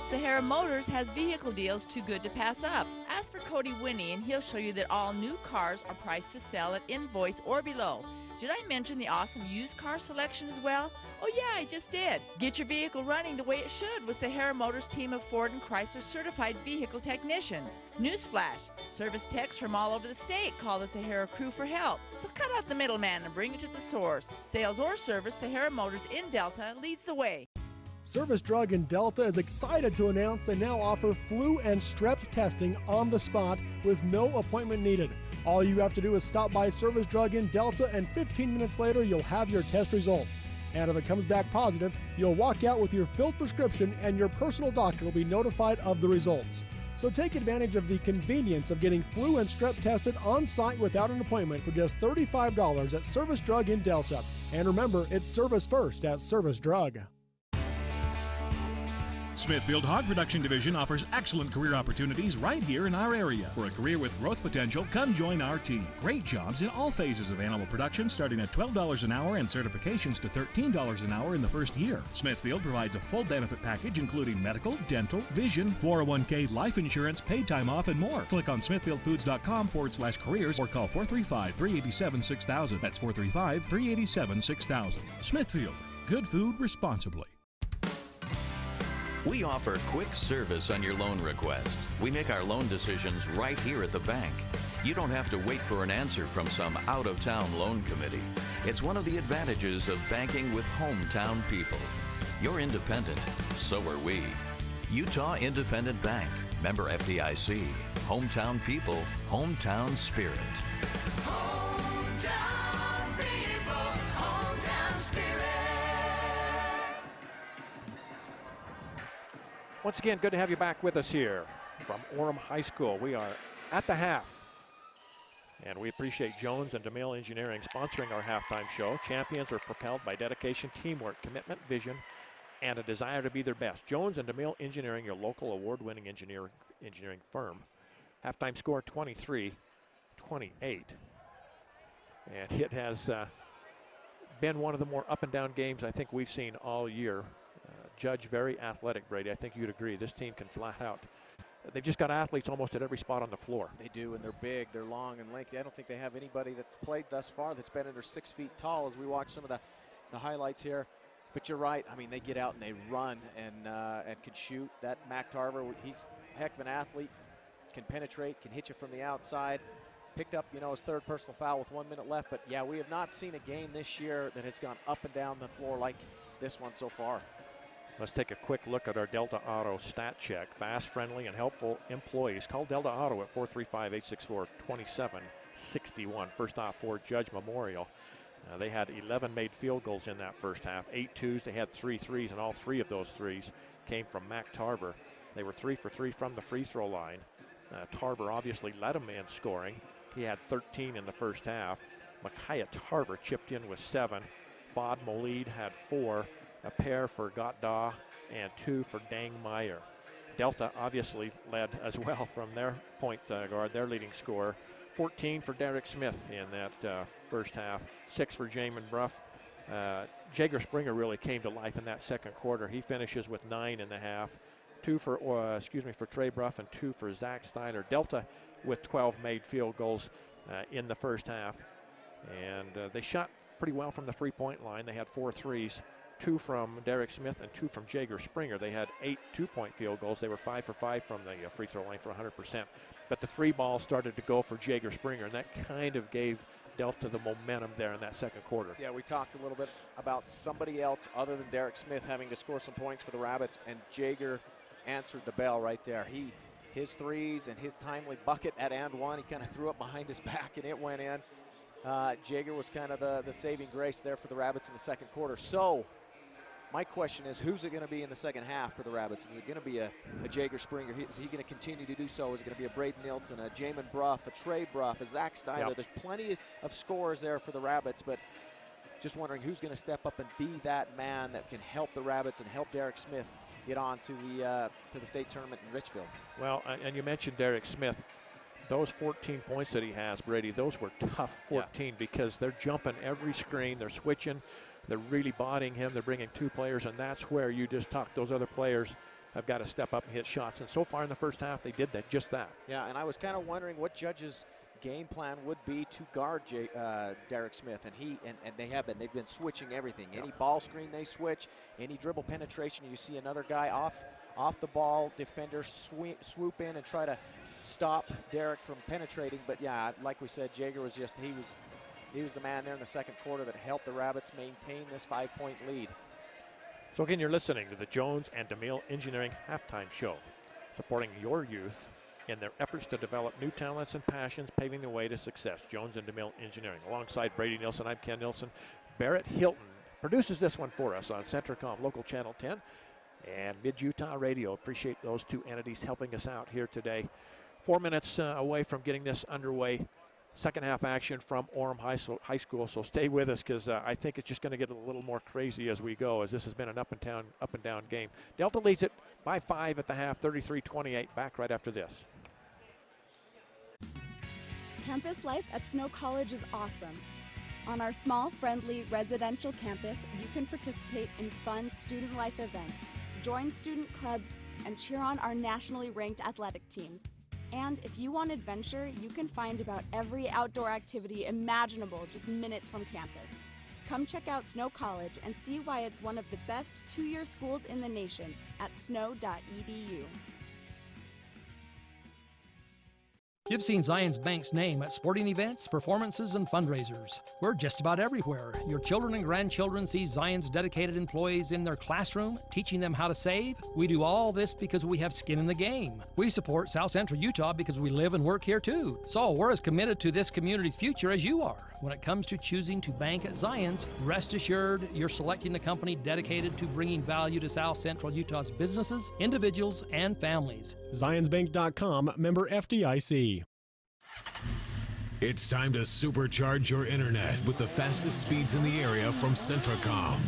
Sahara Motors has vehicle deals too good to pass up. Ask for Cody Winnie and he'll show you that all new cars are priced to sell at invoice or below. Did I mention the awesome used car selection as well? Oh yeah, I just did. Get your vehicle running the way it should with Sahara Motors' team of Ford and Chrysler certified vehicle technicians. Newsflash, service techs from all over the state call the Sahara crew for help. So cut out the middleman and bring it to the source. Sales or service, Sahara Motors in Delta leads the way. Service Drug in Delta is excited to announce they now offer flu and strep testing on the spot with no appointment needed. All you have to do is stop by Service Drug in Delta, and 15 minutes later you'll have your test results. And if it comes back positive, you'll walk out with your filled prescription and your personal doctor will be notified of the results. So take advantage of the convenience of getting flu and strep tested on site without an appointment for just $35 at Service Drug in Delta. And remember, it's service first at Service Drug. Smithfield Hog Production Division offers excellent career opportunities right here in our area. For a career with growth potential, come join our team. Great jobs in all phases of animal production, starting at $12 an hour and certifications to $13 an hour in the first year. Smithfield provides a full benefit package including medical, dental, vision, 401k, life insurance, paid time off, and more. Click on smithfieldfoods.com/careers or call 435-387-6000. That's 435-387-6000. Smithfield, good food responsibly. We offer quick service on your loan request. We make our loan decisions right here at the bank. You don't have to wait for an answer from some out-of-town loan committee. It's one of the advantages of banking with hometown people. You're independent, so are we. Utah Independent Bank, member FDIC. Hometown people, hometown spirit. Hometown people, hometown spirit. Once again, good to have you back with us here from Orem High School. We are at the half. And we appreciate Jones and DeMille Engineering sponsoring our halftime show. Champions are propelled by dedication, teamwork, commitment, vision, and a desire to be their best. Jones and DeMille Engineering, your local award-winning engineering firm. Halftime score 23-28. And it has been one of the more up-and-down games I think we've seen all year. Judge very athletic, Brady. I think you'd agree. This team can flat out. They've just got athletes almost at every spot on the floor. They do, and they're big, they're long and lengthy. I don't think they have anybody that's played thus far that's been under 6 feet tall as we watch some of the highlights here. But you're right. I mean, they get out and they run and can shoot. That Mac Tarver, he's a heck of an athlete, can penetrate, can hit you from the outside. Picked up, his third personal foul with 1 minute left. But, yeah, we have not seen a game this year that has gone up and down the floor like this one so far. Let's take a quick look at our Delta Auto stat check. Fast, friendly, and helpful employees. Call Delta Auto at 435-864-2761. First off for Judge Memorial. They had 11 made field goals in that first half. 8 twos. They had 3 threes, and all 3 of those threes came from Mac Tarver. They were 3 for 3 from the free throw line. Tarver obviously led them in scoring. He had 13 in the first half. Micaiah Tarver chipped in with 7. Fod Molid had 4. A pair for Gottdaw and 2 for Dang Meyer. Delta obviously led as well from their point guard, their leading scorer. 14 for Derrick Smith in that first half. 6 for Jamin Bruff. Jager Springer really came to life in that second quarter. He finishes with 9 in the half. 2 for Trey Bruff and 2 for Zach Steiner. Delta with 12 made field goals in the first half. And they shot pretty well from the three-point line. They had 4 threes. 2 from Derrick Smith and 2 from Jager Springer. They had 8 two-point field goals. They were 5 for 5 from the free throw line for 100%. But the 3 ball started to go for Jager Springer, and that kind of gave Delta the momentum there in that second quarter. Yeah, we talked a little bit about somebody else other than Derrick Smith having to score some points for the Rabbits, and Jager answered the bell right there. His threes and his timely bucket at and one, he kind of threw it behind his back and it went in. Jager was kind of the saving grace there for the Rabbits in the second quarter. So my question is, who's it going to be in the second half for the Rabbits? Is it going to be a Jager Springer? Is he going to continue to do so? Is it going to be a Braden Nilsson, a Jamin Bruff, a Trey Bruff, a Zach Steiner? Yep. There's plenty of scores there for the Rabbits, but just wondering who's going to step up and be that man that can help the Rabbits and help Derrick Smith get on to the state tournament in Richfield. Well, and you mentioned Derrick Smith. Those 14 points that he has, Brady, those were tough 14 because they're jumping every screen, they're switching. They're really bodying him. They're bringing 2 players, and that's where you just talk. Those other players have got to step up and hit shots. And so far in the first half, they did that, just that. Yeah, and I was kind of wondering what Judge's game plan would be to guard Derrick Smith, and they have been. They've been switching everything. Any ball screen they switch, any dribble penetration, you see another guy off the ball, defender swoop in and try to stop Derrick from penetrating. But yeah, like we said, Jager was just he was the man there in the second quarter that helped the Rabbits maintain this 5-point lead. So again, you're listening to the Jones and DeMille Engineering Halftime Show, supporting your youth in their efforts to develop new talents and passions, paving the way to success. Jones and DeMille Engineering. Alongside Brady Nilsson, I'm Ken Nilsson. Barrett Hilton produces this one for us on Centricom Local Channel 10 and Mid-Utah Radio. Appreciate those 2 entities helping us out here today. 4 minutes away from getting this underway. Second half action from Orem High School, so stay with us because I think it's just going to get a little more crazy as we go, as this has been an up and down game. Delta leads it by 5 at the half, 33-28. Back right after this. Campus life at Snow College is awesome. On our small, friendly residential campus, you can participate in fun student life events, join student clubs, and cheer on our nationally ranked athletic teams. And if you want adventure, you can find about every outdoor activity imaginable just minutes from campus. Come check out Snow College and see why it's one of the best 2-year schools in the nation at snow.edu. You've seen Zions Bank's name at sporting events, performances, and fundraisers. We're just about everywhere. Your children and grandchildren see Zions' dedicated employees in their classroom, teaching them how to save. We do all this because we have skin in the game. We support South Central Utah because we live and work here too. So we're as committed to this community's future as you are. When it comes to choosing to bank at Zions, rest assured you're selecting a company dedicated to bringing value to South Central Utah's businesses, individuals, and families. ZionsBank.com, member FDIC. It's time to supercharge your internet with the fastest speeds in the area from Centracom.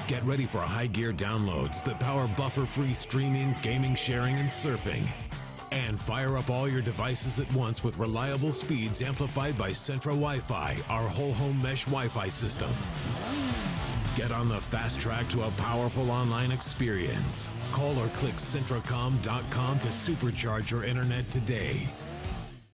Get ready for high gear downloads that power buffer-free streaming, gaming, sharing, and surfing. And fire up all your devices at once with reliable speeds amplified by Centra Wi-Fi, our whole home mesh Wi-Fi system. Get on the fast track to a powerful online experience. Call or click Centracom.com to supercharge your internet today.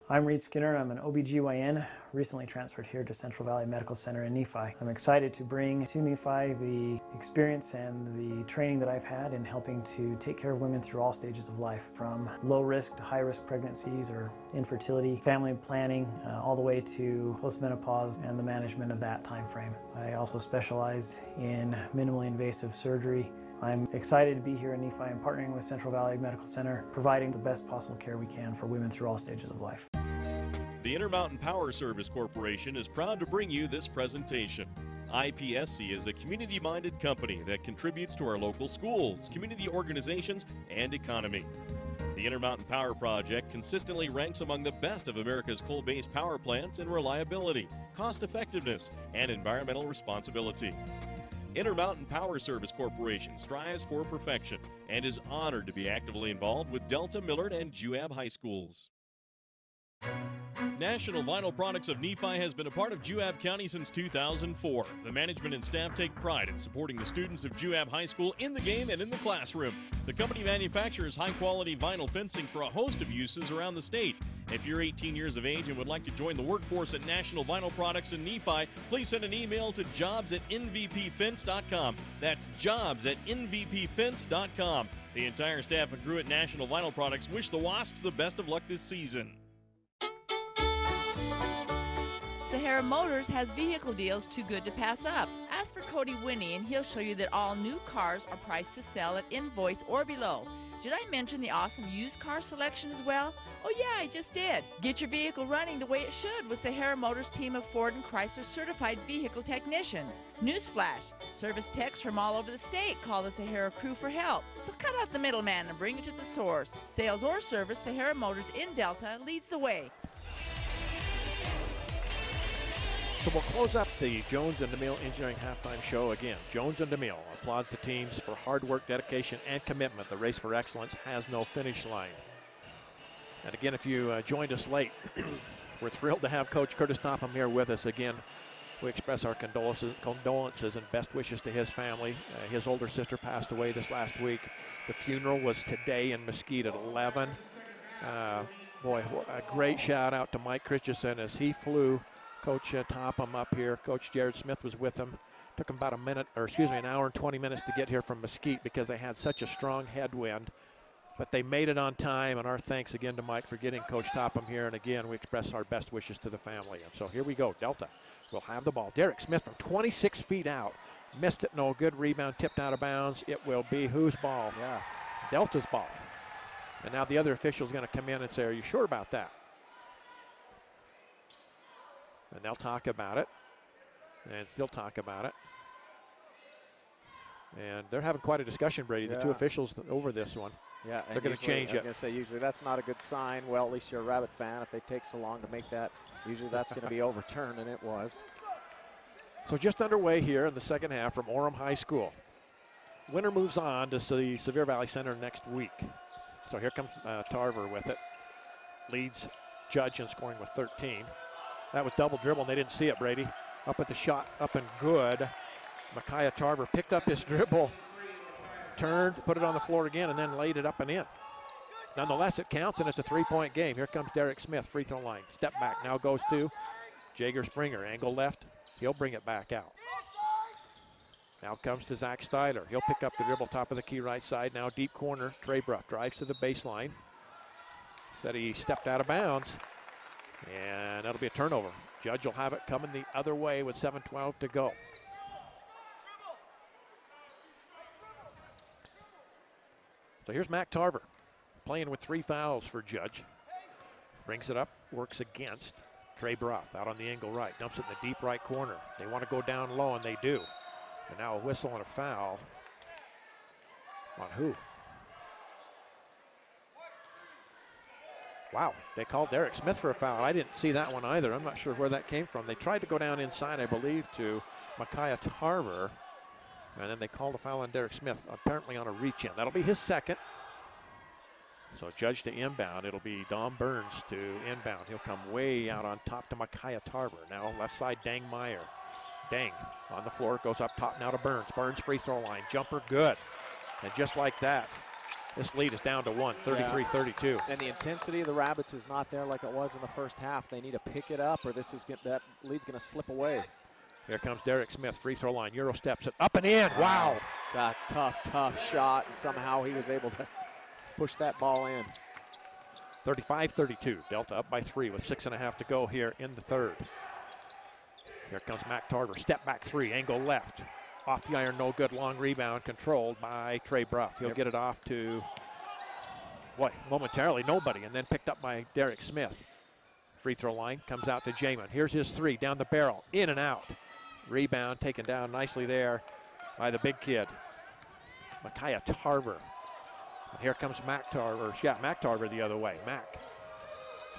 I'm Reed Skinner. I'm an OBGYN, recently transferred here to Central Valley Medical Center in Nephi. I'm excited to bring to Nephi the experience and the training that I've had in helping to take care of women through all stages of life, from low risk to high risk pregnancies or infertility, family planning, all the way to postmenopause and the management of that time frame. I also specialize in minimally invasive surgery. I'm excited to be here in Nephi and partnering with Central Valley Medical Center, providing the best possible care we can for women through all stages of life. The Intermountain Power Service Corporation is proud to bring you this presentation. IPSC is a community-minded company that contributes to our local schools, community organizations, and economy. The Intermountain Power Project consistently ranks among the best of America's coal-based power plants in reliability, cost-effectiveness, and environmental responsibility. Intermountain Power Service Corporation strives for perfection and is honored to be actively involved with Delta, Millard, and Juab high schools. National Vinyl Products of Nephi has been a part of Juab County since 2004. The management and staff take pride in supporting the students of Juab High School in the game and in the classroom. The company manufactures high-quality vinyl fencing for a host of uses around the state. If you're 18 years of age and would like to join the workforce at National Vinyl Products in Nephi, please send an email to jobs@nvpfence.com. That's jobs@nvpfence.com. The entire staff and crew at National Vinyl Products wish the Wasps the best of luck this season. Sahara Motors has vehicle deals too good to pass up. Ask for Cody Winnie and he'll show you that all new cars are priced to sell at invoice or below. Did I mention the awesome used car selection as well? Oh yeah, I just did. Get your vehicle running the way it should with Sahara Motors' team of Ford and Chrysler certified vehicle technicians. Newsflash, service techs from all over the state call the Sahara crew for help. So cut out the middleman and bring it to the source. Sales or service, Sahara Motors in Delta leads the way. So we'll close up the Jones and DeMille Engineering Halftime Show again. Jones and DeMille applauds the teams for hard work, dedication, and commitment. The race for excellence has no finish line. And again, if you joined us late, we're thrilled to have Coach Curtis Topham here with us again. We express our condolences and best wishes to his family. His older sister passed away this last week. The funeral was today in Mesquite at 11. Boy, a great shout out to Mike Christensen as he flew Coach Topham up here. Coach Derrick Smith was with him. Took him about an hour and 20 minutes to get here from Mesquite because they had such a strong headwind. But they made it on time, and our thanks again to Mike for getting Coach Topham here. And again, we express our best wishes to the family. And so here we go. Delta will have the ball. Derrick Smith from 26 feet out. Missed it, no good. Rebound tipped out of bounds. It will be whose ball? Yeah. Delta's ball. And now the other official's going to come in and say, are you sure about that? And they'll talk about it, and still talk about it. And they're having quite a discussion, Brady, the two officials over this one. Yeah, they're going to change it. I was going to say, usually that's not a good sign. Well, at least you're a Rabbit fan. If they take so long to make that, usually that's going to be overturned, and it was. So just underway here in the second half from Orem High School. Winner moves on to the Sevier Valley Center next week. So here comes Tarver with it. Leads Judge in scoring with 13. That was double dribble, and they didn't see it, Brady. Up at the shot, up and good. Micaiah Tarver picked up his dribble, turned, put it on the floor again, and then laid it up and in. Nonetheless, it counts, and it's a three-point game. Here comes Derrick Smith, free throw line. Step back, now goes to Jager Springer. Angle left, he'll bring it back out. Now comes to Zach Styler. He'll pick up the dribble, top of the key right side. Now deep corner, Trey Bruff drives to the baseline. Said he stepped out of bounds. And that'll be a turnover. Judge will have it coming the other way with 7:12 to go. So here's Mac Tarver playing with 3 fouls for Judge. Brings it up, works against Trey Bruff out on the angle right. Dumps it in the deep right corner. They want to go down low, and they do. And now a whistle and a foul. On who? Wow, they called Derrick Smith for a foul. I didn't see that one either. I'm not sure where that came from. They tried to go down inside, I believe, to Micaiah Tarver, and then they called a foul on Derrick Smith, apparently on a reach-in. That'll be his second. So Judge to inbound. It'll be Dom Burns to inbound. He'll come way out on top to Micaiah Tarver. Now left side, Dang Meyer. Dang on the floor, goes up top now to Burns. Burns free throw line, jumper good. And just like that, this lead is down to 1, 33-32. And the intensity of the Rabbits is not there like it was in the first half. They need to pick it up or that lead's going to slip away. Here comes Derrick Smith, free throw line. Euro steps it up and in. Wow. Tough shot, and somehow he was able to push that ball in. 35-32. Delta up by 3 with 6.5 to go here in the third. Here comes Mac Tarver. Step back 3, angle left. Off the iron, no good. Long rebound controlled by Trey Bruff. He'll get it off to, momentarily nobody, and then picked up by Derrick Smith. Free throw line comes out to Jamin. Here's his 3, down the barrel, in and out. Rebound taken down nicely there by the big kid, Micaiah Tarver. And here comes Mac Tarver. Mac Tarver the other way. Mac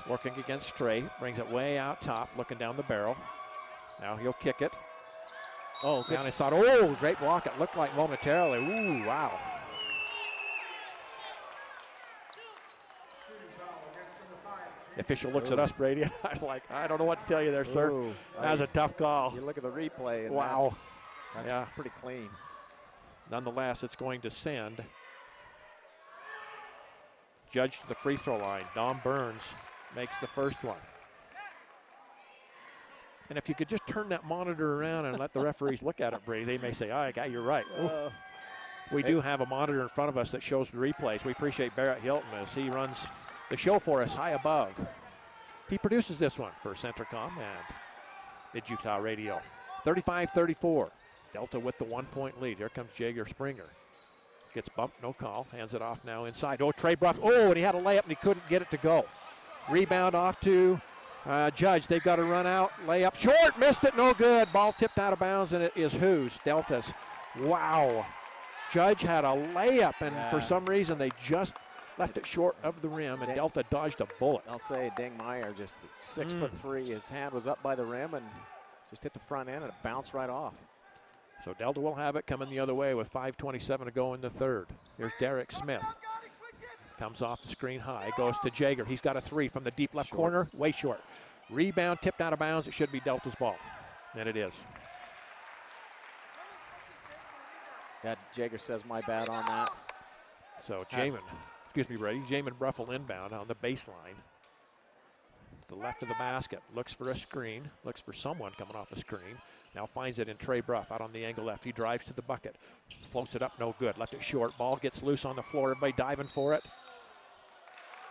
working against Trey, brings it way out top, looking down the barrel. Now he'll kick it. Oh, down inside. Oh, great block. It looked like momentarily. Ooh, wow. The official looks at us, Brady. I'm like, I don't know what to tell you there, sir. Ooh, that was a tough call. You look at the replay, and wow. That's pretty clean. Nonetheless, it's going to send Judge to the free throw line. Dom Burns makes the first one. And if you could just turn that monitor around and let the referees look at it, Brady, they may say, all right, guy, you're right. We do have a monitor in front of us that shows the replays. We appreciate Barrett Hilton as he runs the show for us high above. He produces this one for Centricom and Mid-Utah Radio. 35-34. Delta with the 1-point lead. Here comes Jager Springer. Gets bumped, no call. Hands it off now inside. Oh, Trey Bruff. Oh, and he had a layup and he couldn't get it to go. Rebound off to Judge. They've got to run out. Layup short. Missed it. No good. Ball tipped out of bounds, and it is whose? Delta's. Wow. Judge had a layup, and for some reason they just left it short of the rim, and Delta dodged a bullet. I'll say Dang Meyer, just 6'3". His hand was up by the rim and just hit the front end, and it bounced right off. So Delta will have it coming the other way with 5:27 to go in the third. Here's Derrick Smith. Comes off the screen high, goes to Jager. He's got a 3 from the deep left corner, way short. Rebound tipped out of bounds. It should be Delta's ball, and it is. Yeah, Jager says my bad on that. So Jamin, excuse me, Brady, Jamin Bruff will inbound on the baseline. To the left of the basket, looks for a screen, looks for someone coming off the screen. Now finds it in Trey Bruff out on the angle left. He drives to the bucket, floats it up, no good. Left it short, ball gets loose on the floor, everybody diving for it.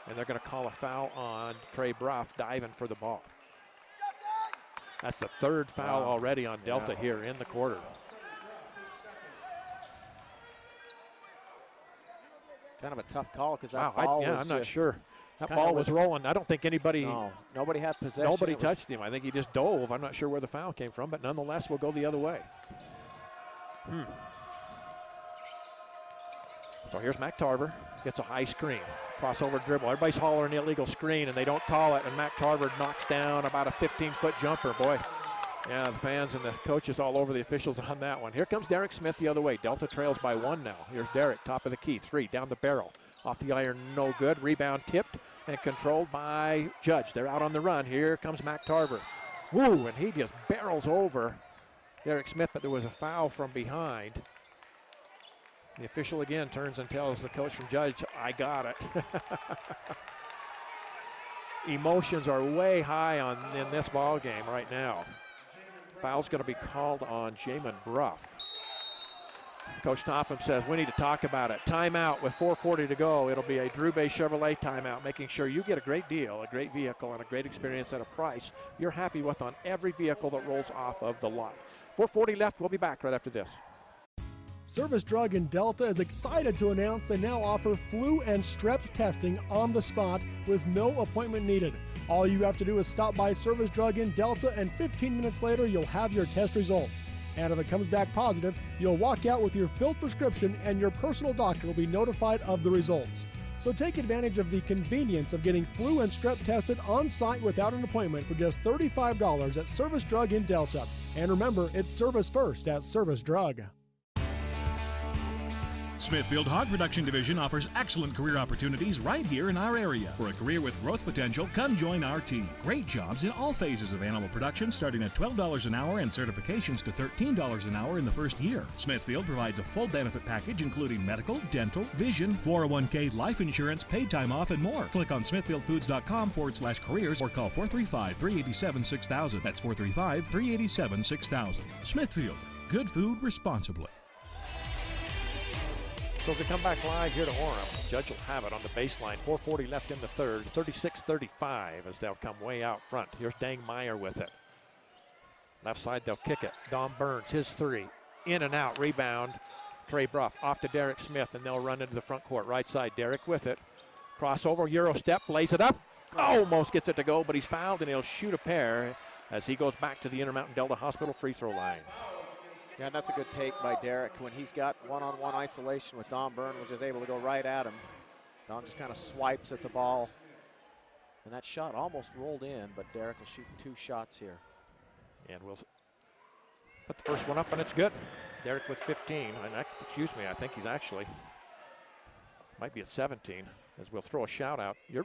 And they're going to call a foul on Trey Bruff diving for the ball. That's the third foul already on Delta here in the quarter. Kind of a tough call because that ball was I'm not sure. That ball was rolling. I don't think anybody. No, nobody had possession. Nobody touched him. I think he just dove. I'm not sure where the foul came from, but nonetheless, we'll go the other way. So here's Mac Tarver. Gets a high screen. Crossover dribble. Everybody's hollering the illegal screen, and they don't call it. And Mac Tarver knocks down about a 15-foot jumper. Boy, yeah, the fans and the coaches all over the officials on that one. Here comes Derrick Smith the other way. Delta trails by 1 now. Here's Derrick, top of the key. 3 down the barrel. Off the iron, no good. Rebound tipped and controlled by Judge. They're out on the run. Here comes Mac Tarver. Woo, and he just barrels over Derrick Smith, but there was a foul from behind. The official again turns and tells the coach from Judge, I got it. Emotions are way high in this ball game right now. Foul's going to be called on Jamin Bruff. Coach Topham says we need to talk about it. Timeout with 4:40 to go. It'll be a Drew Bay Chevrolet timeout, making sure you get a great deal, a great vehicle, and a great experience at a price you're happy with on every vehicle that rolls off of the lot. 4:40 left. We'll be back right after this. Service Drug in Delta is excited to announce they now offer flu and strep testing on the spot with no appointment needed. All you have to do is stop by Service Drug in Delta, and 15 minutes later you'll have your test results. And if it comes back positive, you'll walk out with your filled prescription and your personal doctor will be notified of the results. So take advantage of the convenience of getting flu and strep tested on site without an appointment for just $35 at Service Drug in Delta. And remember, it's service first at Service Drug. Smithfield Hog Production Division offers excellent career opportunities right here in our area. For a career with growth potential, come join our team. Great jobs in all phases of animal production, starting at $12 an hour and certifications to $13 an hour in the first year. Smithfield provides a full benefit package including medical, dental, vision, 401k, life insurance, paid time off, and more. Click on smithfieldfoods.com/careers or call 435-387-6000. That's 435-387-6000. Smithfield, good food responsibly. So as we come back live here to Orem, Judge will have it on the baseline. 4:40 left in the third, 36-35 as they'll come way out front. Here's Dangmeyer with it. Left side, they'll kick it. Dom Burns, his three. In and out, rebound. Trey Bruff off to Derrick Smith, and they'll run into the front court. Right side, Derrick with it. Crossover, Euro step, lays it up. Almost gets it to go, but he's fouled, and he'll shoot a pair as he goes back to the Intermountain Delta Hospital free throw line. Yeah, and that's a good take by Derrick when he's got one-on-one isolation with Dom Byrne, which is able to go right at him. Dom just kind of swipes at the ball. And that shot almost rolled in, but Derrick will shoot 2 shots here. And we'll put the first one up, and it's good. Derrick with 15. And excuse me, I think he's actually, might be at 17, as we'll throw a shout out. Your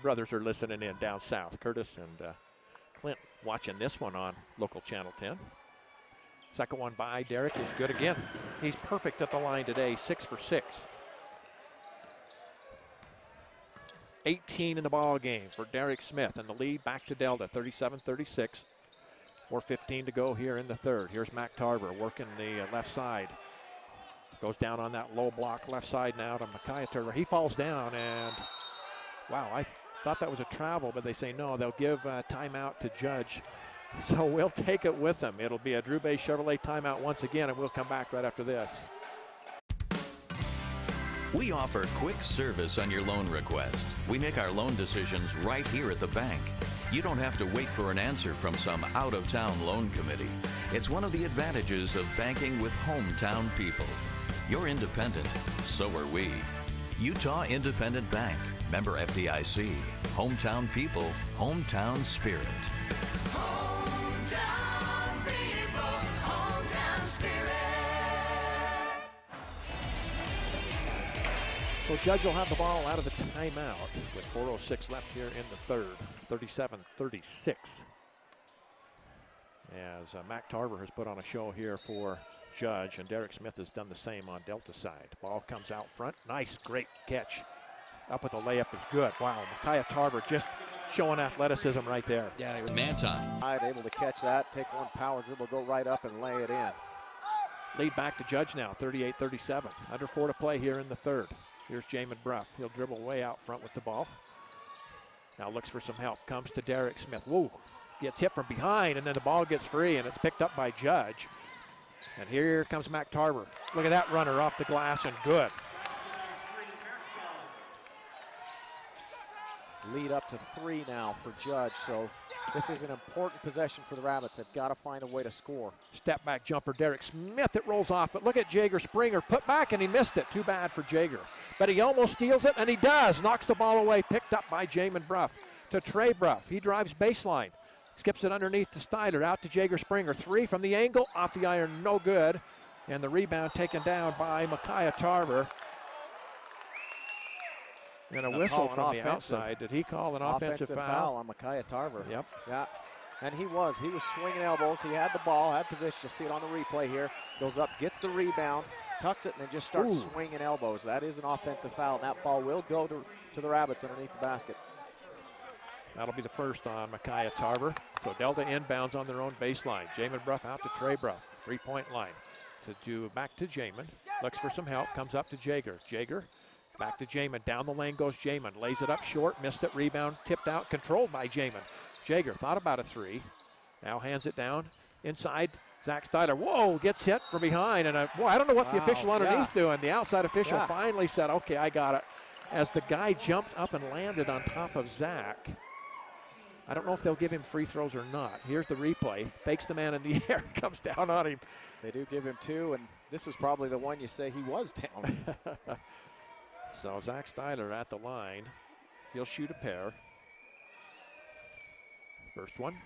brothers are listening in down south. Curtis and Clint watching this one on local Channel 10. Second one by Derrick is good again. He's perfect at the line today, 6 for 6. 18 in the ball game for Derrick Smith, and the lead back to Delta, 37-36. 4:15 to go here in the third. Here's Mac Tarver working the left side. Goes down on that low block left side now to Micaiah Tarver. He falls down, and wow, I thought that was a travel, but they say no, they'll give timeout to Judge. So we'll take it with them. It'll be a Drew Bay Chevrolet timeout once again, and we'll come back right after this. We offer quick service on your loan request. We make our loan decisions right here at the bank. You don't have to wait for an answer from some out-of-town loan committee. It's one of the advantages of banking with hometown people. You're independent, so are we. Utah Independent Bank, member FDIC. Hometown people, hometown spirit. Hometown people, hometown spirit. So Judge will have the ball out of the timeout with 4:06 left here in the third, 37-36. As Mac Tarver has put on a show here for Judge, and Derrick Smith has done the same on Delta side. Ball comes out front. Nice, great catch. Up with the layup is good. Wow, Micaiah Tarver just showing athleticism right there. Yeah, man time. Able to catch that, take one power dribble, go right up and lay it in. Lead back to Judge now, 38-37. Under 4 to play here in the third. Here's Jamin Bruff. He'll dribble way out front with the ball. Now looks for some help. Comes to Derrick Smith. Woo! Gets hit from behind, and then the ball gets free, and it's picked up by Judge. And here comes Mac Tarver. Look at that runner off the glass, and good. Lead up to 3 now for Judge, so this is an important possession for the Rabbits. They've got to find a way to score. Step back jumper, Derrick Smith. It rolls off, but look at Jager Springer. Put back, and he missed it. Too bad for Jager. But he almost steals it, and he does. Knocks the ball away, picked up by Jamin Bruff. To Trey Bruff. He drives baseline. Skips it underneath to Steiner. Out to Jager Springer. 3 from the angle. Off the iron, no good. And the rebound taken down by Micaiah Tarver. And a whistle from the outside. Did he call an offensive foul? On Micaiah Tarver. Yep. Yeah. And he was swinging elbows. He had the ball, had position. You'll see it on the replay here. Goes up, gets the rebound, tucks it, and then just starts swinging elbows. That is an offensive foul, and that ball will go to the Rabbits underneath the basket. That'll be the first on Micaiah Tarver. So Delta inbounds on their own baseline. Jamin Bruff out to Trey Bruff. 3-point line. Back to Jamin. Looks for some help. Comes up to Jager. Jager. Back to Jamin. Down the lane goes Jamin. Lays it up short. Missed it. Rebound. Tipped out. Controlled by Jamin. Jager thought about a 3. Now hands it down. Inside. Zach Steiner. Whoa. Gets hit from behind. And I don't know what the official underneath doing. The outside official finally said, okay, I got it. As the guy jumped up and landed on top of Zach. I don't know if they'll give him free throws or not. Here's the replay. Fakes the man in the air. Comes down on him. They do give him 2, and this is probably the one you say he was down. So Zach Styler at the line. He'll shoot a pair. First one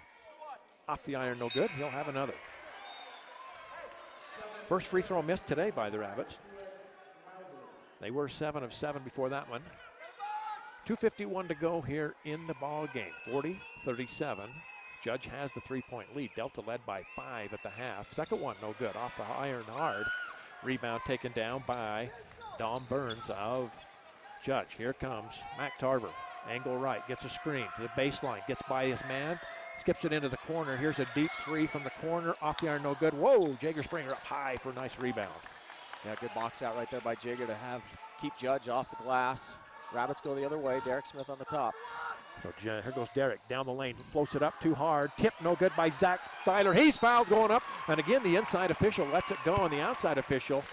off the iron, no good. He'll have another. First free throw missed today by the Rabbits. They were 7 of 7 before that one. 2:51 to go here in the ball game. 40-37. Judge has the 3-point lead. Delta led by 5 at the half. Second one, no good. Off the iron hard. Rebound taken down by Dom Burns of Judge. Here comes Mac Tarver. Angle right, gets a screen to the baseline, gets by his man, skips it into the corner. Here's a deep three from the corner. Off the iron, no good. Whoa, Jager Springer up high for a nice rebound. Yeah, good box out right there by Jager to keep Judge off the glass. Rabbits go the other way. Derrick Smith on the top. So here goes Derrick down the lane, floats it up too hard. Tip no good by Zach Styler. He's fouled going up. And again, the inside official lets it go, and the outside official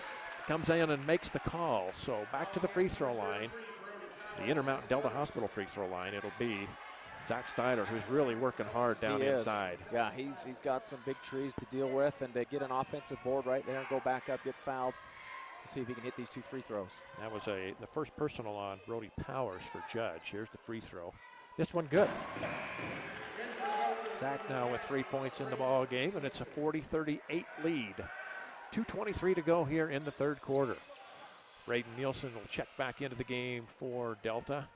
comes in and makes the call. So back to the free throw line. The Intermountain Delta Hospital free throw line. It'll be Zach Styler, who's really working hard down inside. Yeah, he's got some big trees to deal with, and to get an offensive board right there and go back up, get fouled. See if he can hit these 2 free throws. That was the first personal on Brody Powers for Judge. Here's the free throw. This one good. Zach now with 3 points in the ball game, and it's a 40-38 lead. 2:23 to go here in the third quarter. Braden Nielsen will check back into the game for Delta.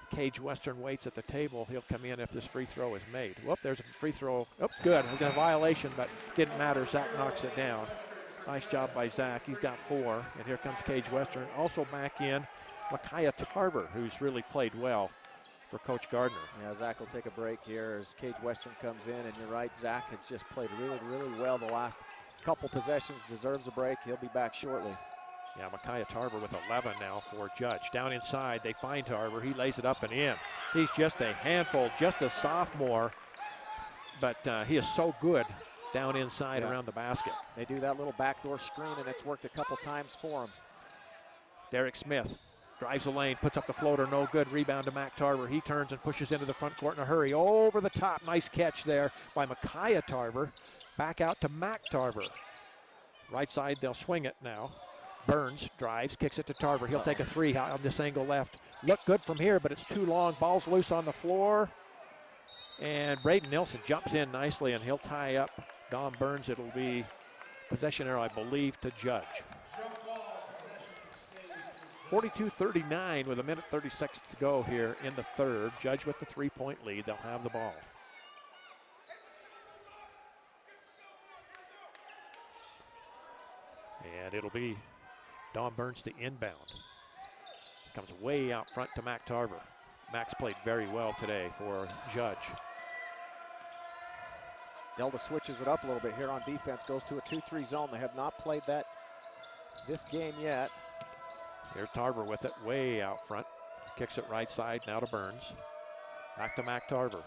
Cage Western waits at the table. He'll come in if this free throw is made. Whoop, there's a free throw. Oh, good. It was a violation, but didn't matter. Zach knocks it down. Nice job by Zach. He's got 4. And here comes Cage Western. Also back in Micaiah Tarver, who's really played well for Coach Gardner. Yeah, Zach will take a break here as Cage Western comes in. And you're right, Zach has just played really, really well the last couple possessions. Deserves a break. He'll be back shortly. Yeah, Micaiah Tarver with 11 now for Judge. Down inside, they find Tarver. He lays it up and in. He's just a handful, just a sophomore, but he is so good down inside around the basket. They do that little backdoor screen, and it's worked a couple times for him. Derrick Smith drives the lane, puts up the floater, no good. Rebound to Mac Tarver. He turns and pushes into the front court in a hurry. Over the top, nice catch there by Micaiah Tarver. Back out to Mac Tarver. Right side, they'll swing it now. Burns drives, kicks it to Tarver. He'll take a 3 on this angle left. Look good from here, but it's too long. Ball's loose on the floor. And Braden Nielsen jumps in nicely, and he'll tie up Dom Burns. It'll be possession arrow, I believe, to Judge. 42-39 with 1:36 to go here in the third. Judge with the 3-point lead. They'll have the ball. And it'll be Dom Burns to inbound. Comes way out front to Mac Tarver. Mac's played very well today for Judge. Delta switches it up a little bit here on defense, goes to a 2-3 zone. They have not played that this game yet. Here's Tarver with it way out front. Kicks it right side now to Burns. Back to Mac Tarver.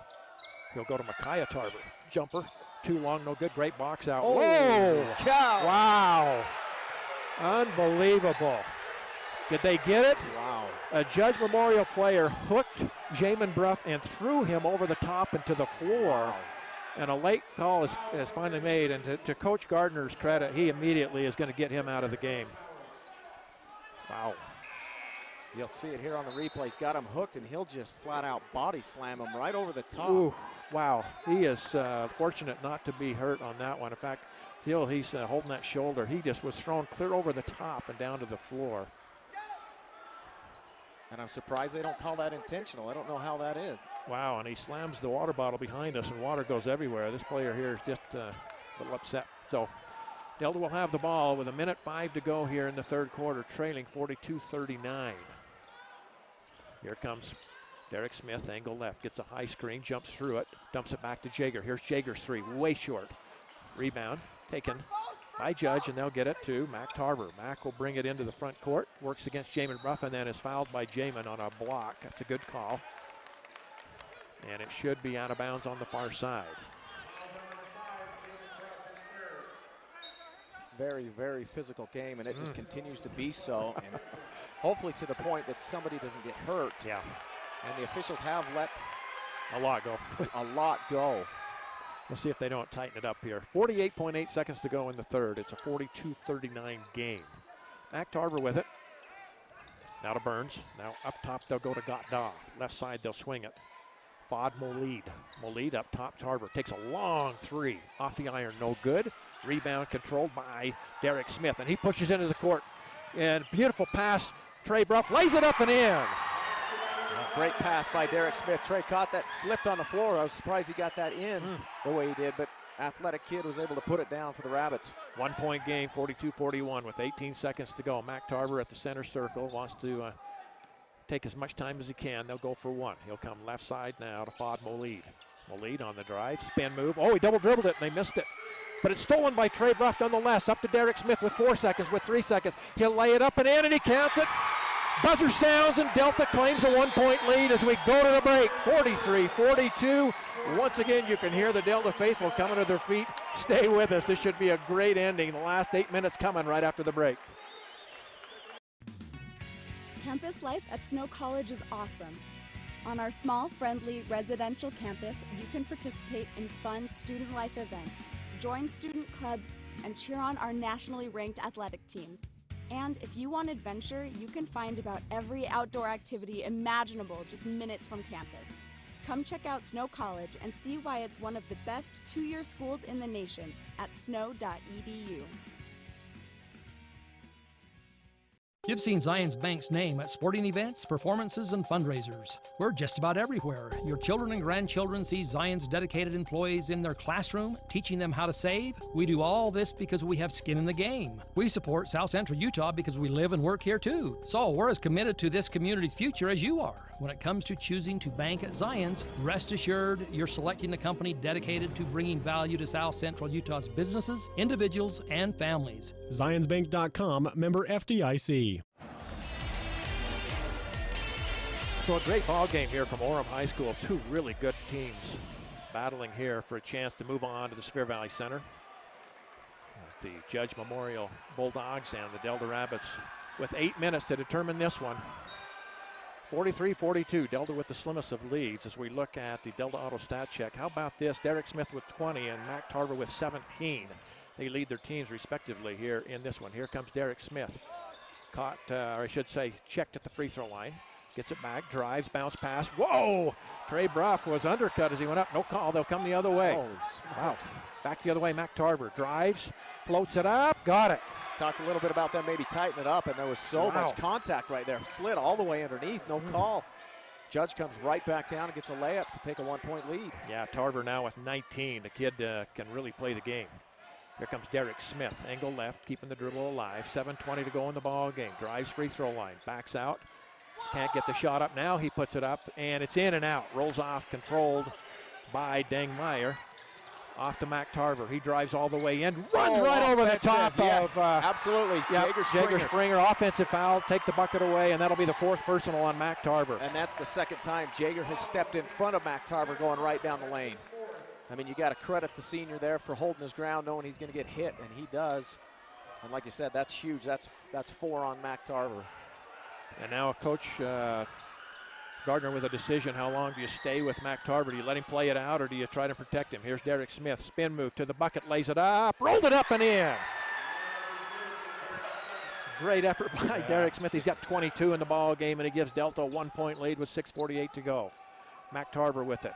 He'll go to Micaiah Tarver. Jumper, too long, no good. Great box out. Oh, whoa! cow. Wow! Unbelievable. Did they get it? Wow. A Judge Memorial player hooked Jamin Bruff and threw him over the top into the floor. Wow. And a late call is finally made. And to Coach Gardner's credit, he immediately is going to get him out of the game. Wow. You'll see it here on the replay. He's got him hooked, and he'll just flat out body slam him right over the top. Ooh, wow. He is fortunate not to be hurt on that one. In fact, he's holding that shoulder. He just was thrown clear over the top and down to the floor. And I'm surprised they don't call that intentional. I don't know how that is. Wow, and he slams the water bottle behind us, and water goes everywhere. This player here is just a little upset. So Delta will have the ball with 1:05 to go here in the third quarter, trailing 42-39. Here comes Derrick Smith, angle left, gets a high screen, jumps through it, dumps it back to Jager. Here's Jager's 3, way short. Rebound taken by Judge, and they'll get it to Mac Tarver. Mac will bring it into the front court, works against Jamin Bruff, and then is fouled by Jamin on a block. That's a good call. And it should be out of bounds on the far side. Very, very physical game, and it just continues to be so. And hopefully to the point that somebody doesn't get hurt. Yeah. And the officials have let a lot go. a lot go. We'll see if they don't tighten it up here. 48.8 seconds to go in the third. It's a 42-39 game. Mac Tarver with it. Now to Burns. Now up top, they'll go to Gotda. Left side, they'll swing it. Fod Molid. Molid up top, Tarver takes a long three. Off the iron, no good. Rebound controlled by Derrick Smith, and he pushes into the court. And beautiful pass. Trey Bruff lays it up and in. A great pass by Derrick Smith. Trey caught that, slipped on the floor. I was surprised he got that in the way he did, but athletic kid was able to put it down for the Rabbits. 1 point game, 42-41 with 18 seconds to go. Mac Tarver at the center circle wants to take as much time as he can. They'll go for one. He'll come left side now to Fod Molid. Molid on the drive, spin move. Oh, he double dribbled it and they missed it. But it's stolen by Trey Bruff nonetheless. Up to Derrick Smith with 4 seconds, with 3 seconds. He'll lay it up and in, and he counts it. Buzzer sounds, and Delta claims a 1 point lead as we go to the break. 43-42. Once again, you can hear the Delta faithful coming to their feet. Stay with us. This should be a great ending. The last 8 minutes coming right after the break. Campus life at Snow College is awesome. On our small, friendly residential campus, you can participate in fun student life events, join student clubs, and cheer on our nationally ranked athletic teams. And if you want adventure, you can find about every outdoor activity imaginable just minutes from campus. Come check out Snow College and see why it's one of the best two-year schools in the nation at snow.edu. You've seen Zions Bank's name at sporting events, performances, and fundraisers. We're just about everywhere. Your children and grandchildren see Zions dedicated employees in their classroom, teaching them how to save. We do all this because we have skin in the game. We support South Central Utah because we live and work here too. So we're as committed to this community's future as you are. When it comes to choosing to bank at Zions, rest assured you're selecting a company dedicated to bringing value to South Central Utah's businesses, individuals, and families. ZionsBank.com, member FDIC. So a great ball game here from Orem High School. Two really good teams battling here for a chance to move on to the Sphere Valley Center. The Judge Memorial Bulldogs and the Delta Rabbits with 8 minutes to determine this one. 43-42, Delta with the slimmest of leads as we look at the Delta Auto Stat Check. How about this? Derrick Smith with 20 and Mac Tarver with 17. They lead their teams respectively here in this one. Here comes Derrick Smith. Caught, or I should say, checked at the free throw line. Gets it back, drives, bounce pass. Whoa! Trey Bruff was undercut as he went up. No call, they'll come the other way. Holy smokes. Back the other way, Mac Tarver drives, floats it up, got it. Talked a little bit about them maybe tightening it up, and there was so much contact right there. Slid all the way underneath, no call. Judge comes right back down and gets a layup to take a 1 point lead. Yeah, Tarver now with 19. The kid can really play the game. Here comes Derrick Smith, angle left, keeping the dribble alive. 7:20 to go in the ball game. Drives free throw line, backs out. Can't get the shot up now. He puts it up, and it's in and out. Rolls off, controlled by Dangmeyer. Off to Mac Tarver. He drives all the way in, runs right over the top of absolutely. Jager Springer. Offensive foul, take the bucket away, and that'll be the fourth personal on Mac Tarver. And that's the second time Jager has stepped in front of Mac Tarver going right down the lane. I mean, you got to credit the senior there for holding his ground, knowing he's going to get hit, and he does. And like you said, that's huge. That's 4 on Mac Tarver. And now Coach Gardner with a decision. How long do you stay with Mac Tarver? Do you let him play it out, or do you try to protect him? Here's Derrick Smith. Spin move to the bucket, lays it up, rolled it up and in. Great effort by Derrick Smith. He's got 22 in the ball game, and he gives Delta a 1 point lead with 6:48 to go. Mac Tarver with it.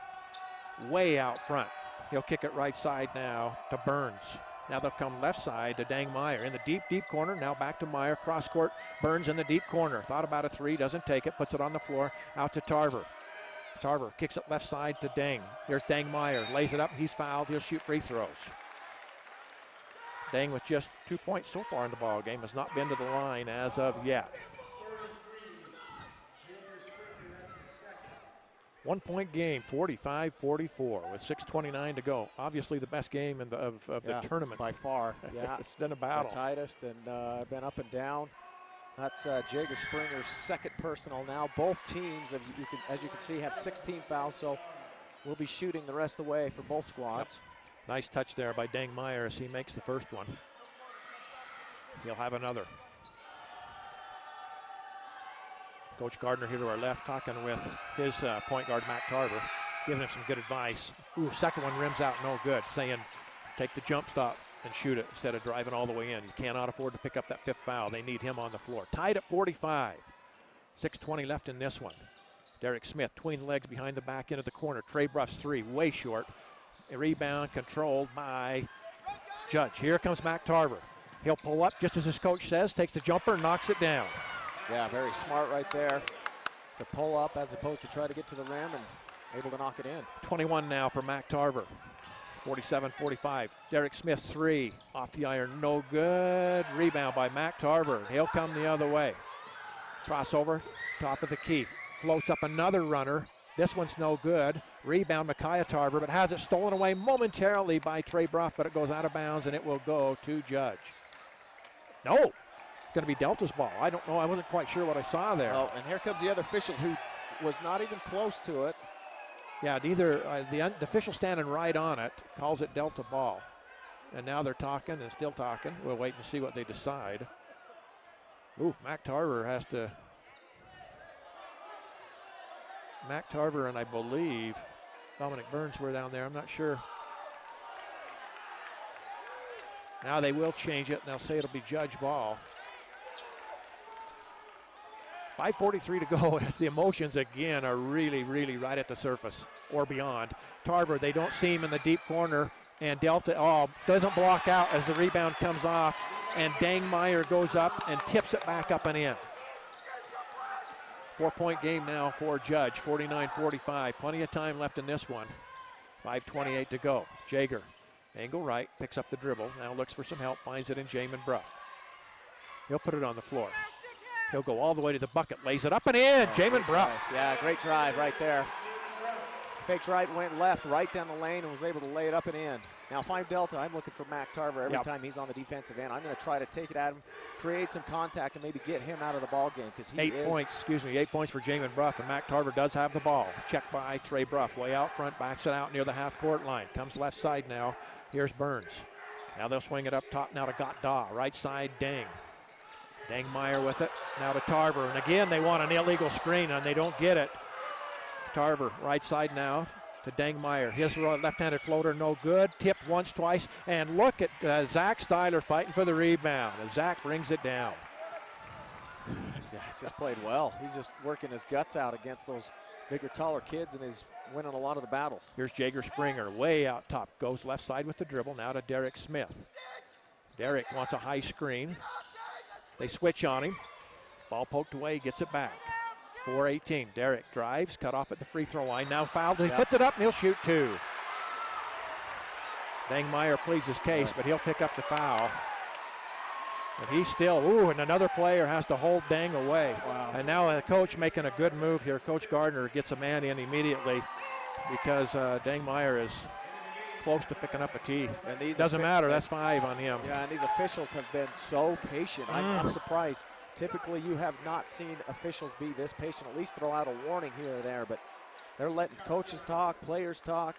Way out front. He'll kick it right side now to Burns. Now they'll come left side to Dangmeyer in the deep, deep corner. Now back to Meyer, cross court. Burns in the deep corner. Thought about a three, doesn't take it, puts it on the floor, out to Tarver. Tarver kicks it left side to Dang. Here's Dangmeyer, lays it up, he's fouled, he'll shoot free throws. Dang with just 2 points so far in the ball game, has not been to the line as of yet. 1 point game, 45-44 with 6:29 to go. Obviously the best game in of the tournament. By far, yeah. It's been a battle. The tightest and been up and down. That's Jager Springer's second personal now. Both teams, as you can see, have 16 fouls, so we'll be shooting the rest of the way for both squads. Yep. Nice touch there by Dangmeyer as he makes the first one. He'll have another. Coach Gardner here to our left talking with his point guard, Mac Tarver, giving him some good advice. Ooh, second one rims out, no good, saying take the jump stop and shoot it instead of driving all the way in. You cannot afford to pick up that fifth foul. They need him on the floor. Tied at 45. 6:20 left in this one. Derrick Smith, tween legs behind the back end of the corner. Trey Bruff's three, way short. A rebound controlled by Judge. Here comes Mac Tarver. He'll pull up just as his coach says, takes the jumper and knocks it down. Yeah, very smart right there to pull up as opposed to try to get to the rim and able to knock it in. 21 now for Mac Tarver. 47-45. Derrick Smith three, off the iron, no good. Rebound by Mac Tarver. He'll come the other way. Crossover, top of the key. Floats up another runner. This one's no good. Rebound, Micaiah Tarver, but has it stolen away momentarily by Trey Bruff, but it goes out of bounds and it will go to Judge. No, it's going to be Delta's ball. I don't know, I wasn't quite sure what I saw there. Oh, and here comes the other official who was not even close to it. Yeah, neither, the official standing right on it calls it Delta ball. And now they're talking and still talking. We'll wait and see what they decide. Ooh, Mac Tarver has to. Mac Tarver and I believe Dominic Burns were down there. I'm not sure. Now they will change it and they'll say it'll be Judge ball. 5:43 to go as the emotions again are really, really right at the surface or beyond. Tarver, they don't see him in the deep corner, and Delta doesn't block out as the rebound comes off, and Dangmeyer goes up and tips it back up and in. 4-point game now for Judge, 49-45. Plenty of time left in this one. 5:28 to go. Jager, angle right, picks up the dribble, now looks for some help, finds it in Jamin Bruff. He'll put it on the floor. He'll go all the way to the bucket, lays it up and in. Jamin Bruff. Yeah, great drive right there. Fakes right, went left, right down the lane, and was able to lay it up and in. Now 5 Delta, I'm looking for Mac Tarver every time he's on the defensive end. I'm going to try to take it at him, create some contact, and maybe get him out of the ball game because he 8 points for Jamin Bruff, and Mac Tarver does have the ball. Checked by Trey Bruff, way out front, backs it out near the half-court line. Comes left side now. Here's Burns. Now they'll swing it up top now to Gotda. Right side, Dang. Dangmeyer with it, now to Tarver, and again they want an illegal screen and they don't get it. Tarver, right side now to Dangmeyer. His left-handed floater, no good. Tipped once, twice, and look at Zach Styler fighting for the rebound. And Zach brings it down. Yeah, just played well. He's just working his guts out against those bigger, taller kids, and is winning a lot of the battles. Here's Jager Springer, way out top. Goes left side with the dribble, now to Derrick Smith. Derrick wants a high screen. They switch on him. Ball poked away, gets it back. 4:18. Derrick drives, cut off at the free throw line. Now fouled. He puts it up and he'll shoot two. Dangmeyer pleads his case, but he'll pick up the foul. And he's still, and another player has to hold Dang away. Wow. And now the coach making a good move here. Coach Gardner gets a man in immediately because Dangmeyer is close to picking up a tee. And these doesn't matter, that's 5 on him. Yeah, and these officials have been so patient. I'm surprised. Typically, you have not seen officials be this patient, at least throw out a warning here or there, but they're letting coaches talk, players talk.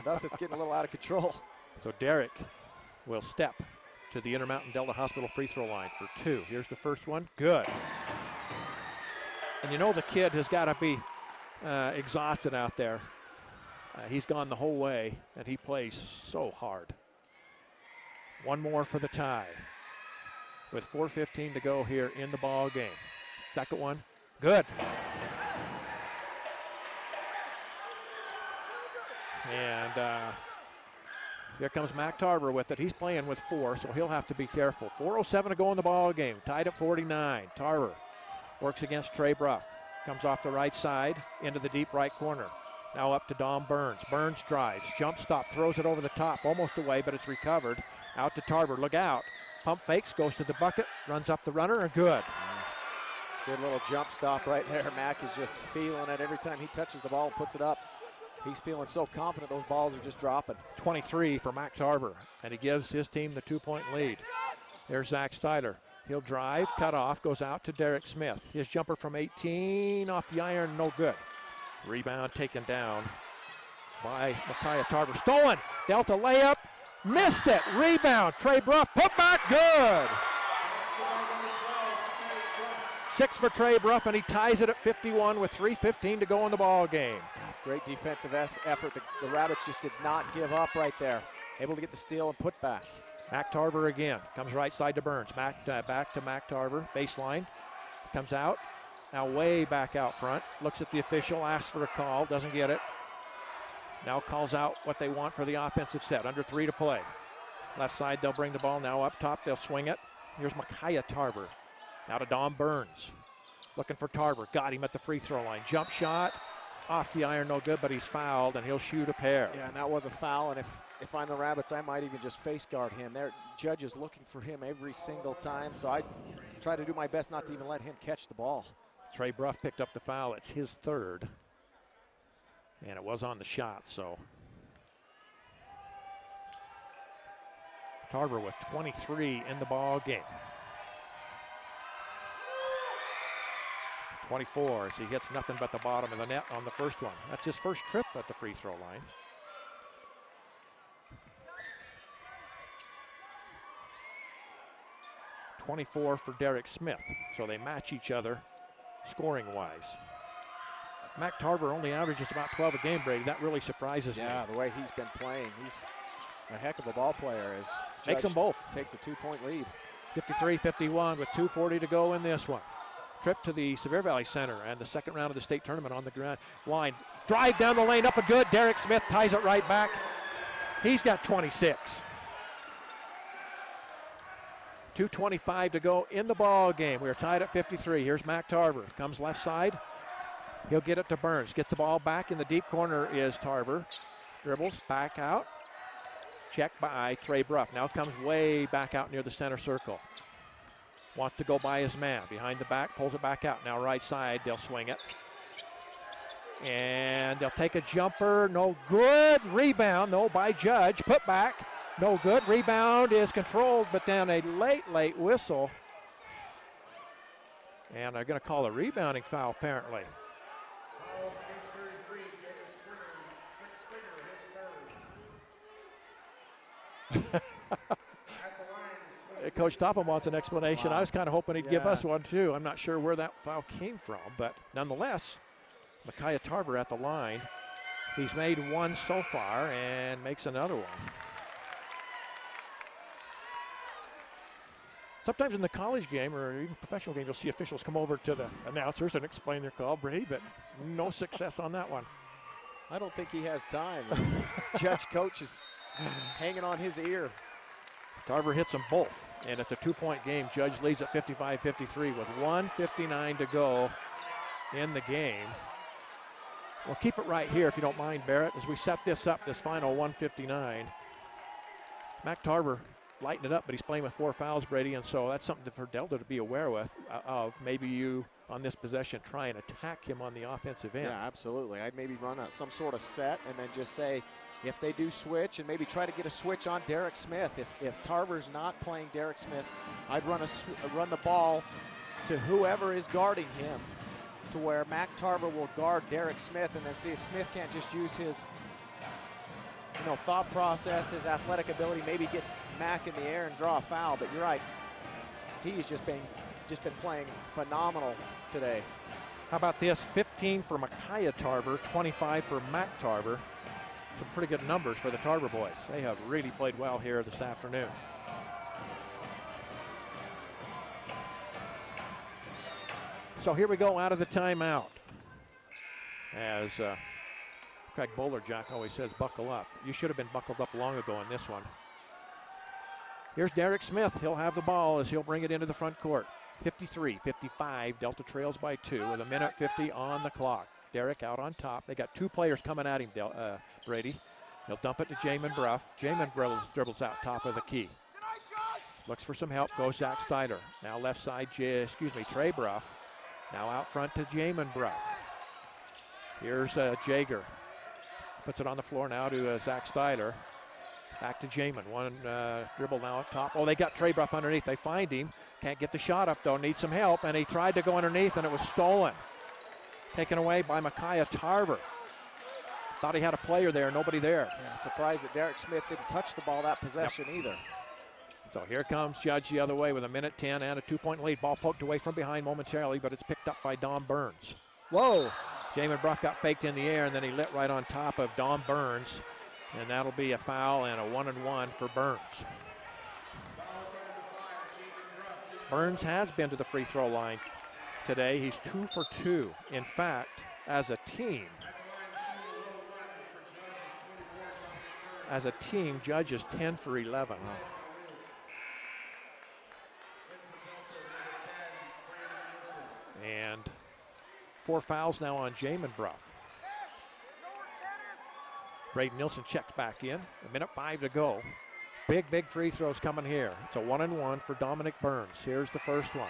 Thus, it's getting a little out of control. So Derrick will step to the Intermountain Delta Hospital free throw line for 2. Here's the first one, good. And you know the kid has got to be exhausted out there. He's gone the whole way, and he plays so hard. One more for the tie with 4:15 to go here in the ball game. Second one, good. And here comes Mac Tarver with it. He's playing with 4, so he'll have to be careful. 4:07 to go in the ball game, tied at 49. Tarver works against Trey Bruff. Comes off the right side into the deep right corner. Now up to Dom Burns. Burns drives, jump stop, throws it over the top, almost away, but it's recovered. Out to Tarver, look out. Pump fakes, goes to the bucket, runs up the runner, and good. Good little jump stop right there. Mac is just feeling it every time he touches the ball and puts it up. He's feeling so confident those balls are just dropping. 23 for Mac Tarver, and he gives his team the 2-point lead. There's Zach Styler. He'll drive, cut off, goes out to Derrick Smith. His jumper from 18 off the iron, no good. Rebound taken down by Micaiah Tarver. Stolen. Delta layup. Missed it. Rebound. Trey Bruff. Put back. Good. 6 for Trey Bruff, and he ties it at 51 with 3:15 to go in the ball game. Great defensive effort. The Rabbits just did not give up right there. Able to get the steal and put back. Mac Tarver again. Comes right side to Burns. Back to Mac Tarver. Baseline. Comes out, now way back out front. Looks at the official, asks for a call, doesn't get it. Now calls out what they want for the offensive set. Under 3 to play. Left side, they'll bring the ball. Now up top, they'll swing it. Here's Micaiah Tarver. Now to Dom Burns. Looking for Tarver. Got him at the free throw line. Jump shot. Off the iron, no good, but he's fouled, and he'll shoot a pair. Yeah, and that was a foul, and if I'm the Rabbits, I might even just face guard him. Their judge is looking for him every single time, so I try to do my best not to even let him catch the ball. Trey Bruff picked up the foul. It's his third, and it was on the shot, so. Tarver with 23 in the ball game. 24 as he hits nothing but the bottom of the net on the first one. That's his first trip at the free throw line. .24 for Derrick Smith, so they match each other scoring-wise. Mac Tarver only averages about 12 a game, Brady. That really surprises me. Yeah, the way he's been playing, he's a heck of a ball player. As makes them both. Takes a 2-point lead. 53-51 with 2:40 to go in this one. Trip to the Sevier Valley Center and the second round of the state tournament on the ground line. Drive down the lane, up and good. Derrick Smith ties it right back. He's got 26. 2:25 to go in the ball game. We are tied at 53. Here's Mac Tarver. Comes left side. He'll get it to Burns. Gets the ball back in the deep corner is Tarver. Dribbles back out. Checked by Trey Bruff. Now comes way back out near the center circle. Wants to go by his man. Behind the back, pulls it back out. Now right side, they'll swing it. And they'll take a jumper. No good. Rebound, no, by Judge. Put back. No good. Rebound is controlled, but then a late whistle. And they're going to call a rebounding foul, apparently. Fouls against 33, Jacob Springer, his third. Coach Topham wants an explanation. Wow. I was kind of hoping he'd give us one too. I'm not sure where that foul came from, but nonetheless, Micaiah Tarver at the line. He's made one so far and makes another one. Sometimes in the college game or even professional game, you'll see officials come over to the announcers and explain their call, Brady, but no success on that one. I don't think he has time. Judge coach is hanging on his ear. Tarver hits them both, and it's a 2-point game. Judge leads at 55-53 with 1:59 to go in the game. We'll keep it right here if you don't mind, Barrett, as we set this up, this final 1:59. Mac Tarver lighting it up, but he's playing with 4 fouls, Brady, and so that's something for Delta to be aware of. Maybe you, on this possession, try and attack him on the offensive end. Yeah, absolutely. I'd maybe run some sort of set and then just say, if they do switch, and maybe try to get a switch on Derrick Smith. If Tarver's not playing Derrick Smith, I'd run the ball to whoever is guarding him, to where Mac Tarver will guard Derrick Smith, and then see if Smith can't just use his thought process, his athletic ability, maybe get Mac in the air and draw a foul. But you're right, he's just been playing phenomenal today. How about this? 15 for Micaiah Tarver, 25 for Mac Tarver. Some pretty good numbers for the Tarver boys. They have really played well here this afternoon. So here we go out of the timeout. As Craig Bowler-Jack always says, buckle up. You should have been buckled up long ago in this one. Here's Derrick Smith. He'll have the ball as he'll bring it into the front court. 53-55, Delta trails by 2 with 1:50 on the clock. Derrick out on top. They got 2 players coming at him, Brady. He'll dump it to Jamin Bruff. Jamin dribbles out top of the key. Looks for some help, goes Zach Steiner. Now left side, Trey Bruff. Now out front to Jamin Bruff. Here's Jager. Puts it on the floor now to Zach Steiner. Back to Jamin. One dribble now up top. Oh, they got Trey Bruff underneath. They find him. Can't get the shot up, though. Needs some help, and he tried to go underneath, and it was stolen. Taken away by Micaiah Tarver. Thought he had a player there, nobody there. Yeah, surprised that Derrick Smith didn't touch the ball that possession either. So here comes Judge the other way with 1:10 and a 2-point lead. Ball poked away from behind momentarily, but it's picked up by Dom Burns. Whoa! Jamin Bruff got faked in the air, and then he lit right on top of Dom Burns. And that'll be a foul and a 1-and-1 for Burns. Burns has been to the free throw line today. He's 2 for 2. In fact, as a team, Judge is 10 for 11. Wow. And 4 fouls now on Jamin Bruff. Braden Nielsen checks back in. 1:05 to go. Big free throws coming here. It's a 1-and-1 for Dominic Burns. Here's the first one.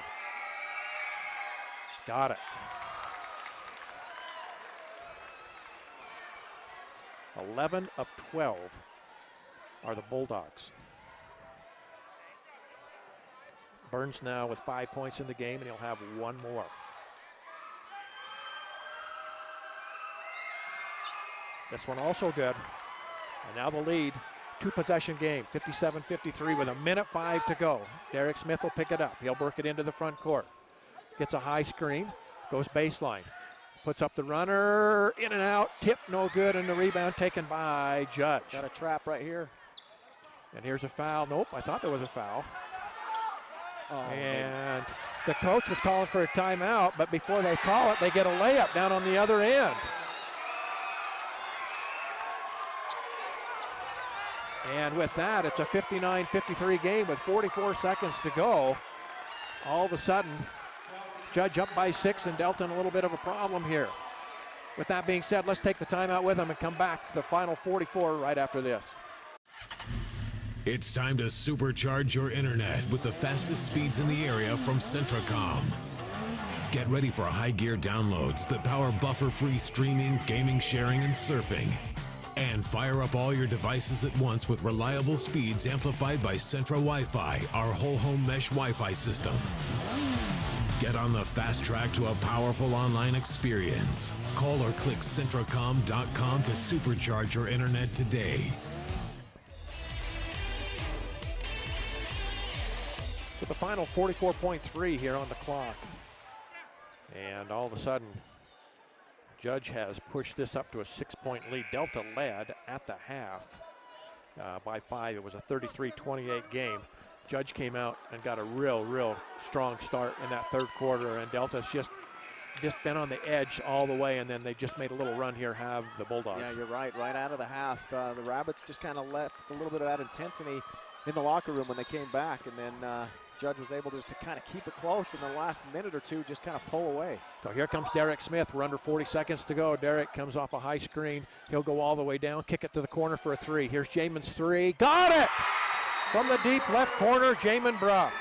Got it. 11 of 12 are the Bulldogs. Burns now with 5 points in the game, and he'll have one more. This one also good. And now the lead, 2-possession game, 57-53 with 1:05 to go. Derrick Smith will pick it up. He'll work it into the front court. Gets a high screen, goes baseline. Puts up the runner, in and out, tip no good, and the rebound taken by Judge. Got a trap right here. And here's a foul. Nope, I thought there was a foul. Oh, and the coach was calling for a timeout, but before they call it, they get a layup down on the other end. And with that, it's a 59-53 game with 44 seconds to go. All of a sudden, Judge up by 6 and Delta in a little bit of a problem here. With that being said, let's take the timeout with them and come back for the final 44 right after this. It's time to supercharge your internet with the fastest speeds in the area from Centracom. Get ready for high gear downloads that power buffer-free streaming, gaming, sharing, and surfing. And fire up all your devices at once with reliable speeds amplified by Centra Wi-Fi, our whole home mesh Wi-Fi system. Get on the fast track to a powerful online experience. Call or click Centracom.com to supercharge your internet today. With the final 44.3 here on the clock. And all of a sudden, Judge has pushed this up to a 6-point lead. Delta led at the half by 5. It was a 33-28 game. Judge came out and got a real strong start in that third quarter, and Delta's just been on the edge all the way, and then they just made a little run here, have the Bulldogs. Yeah, you're right. Right out of the half, the Rabbits just kind of left a little bit of that intensity in the locker room when they came back, and then Judge was able just to kind of keep it close in the last minute or two, just kind of pull away. So here comes Derrick Smith. We're under 40 seconds to go. Derrick comes off a high screen. He'll go all the way down, kick it to the corner for a 3. Here's Jamin's 3. Got it! From the deep left corner, Jamin Bruff.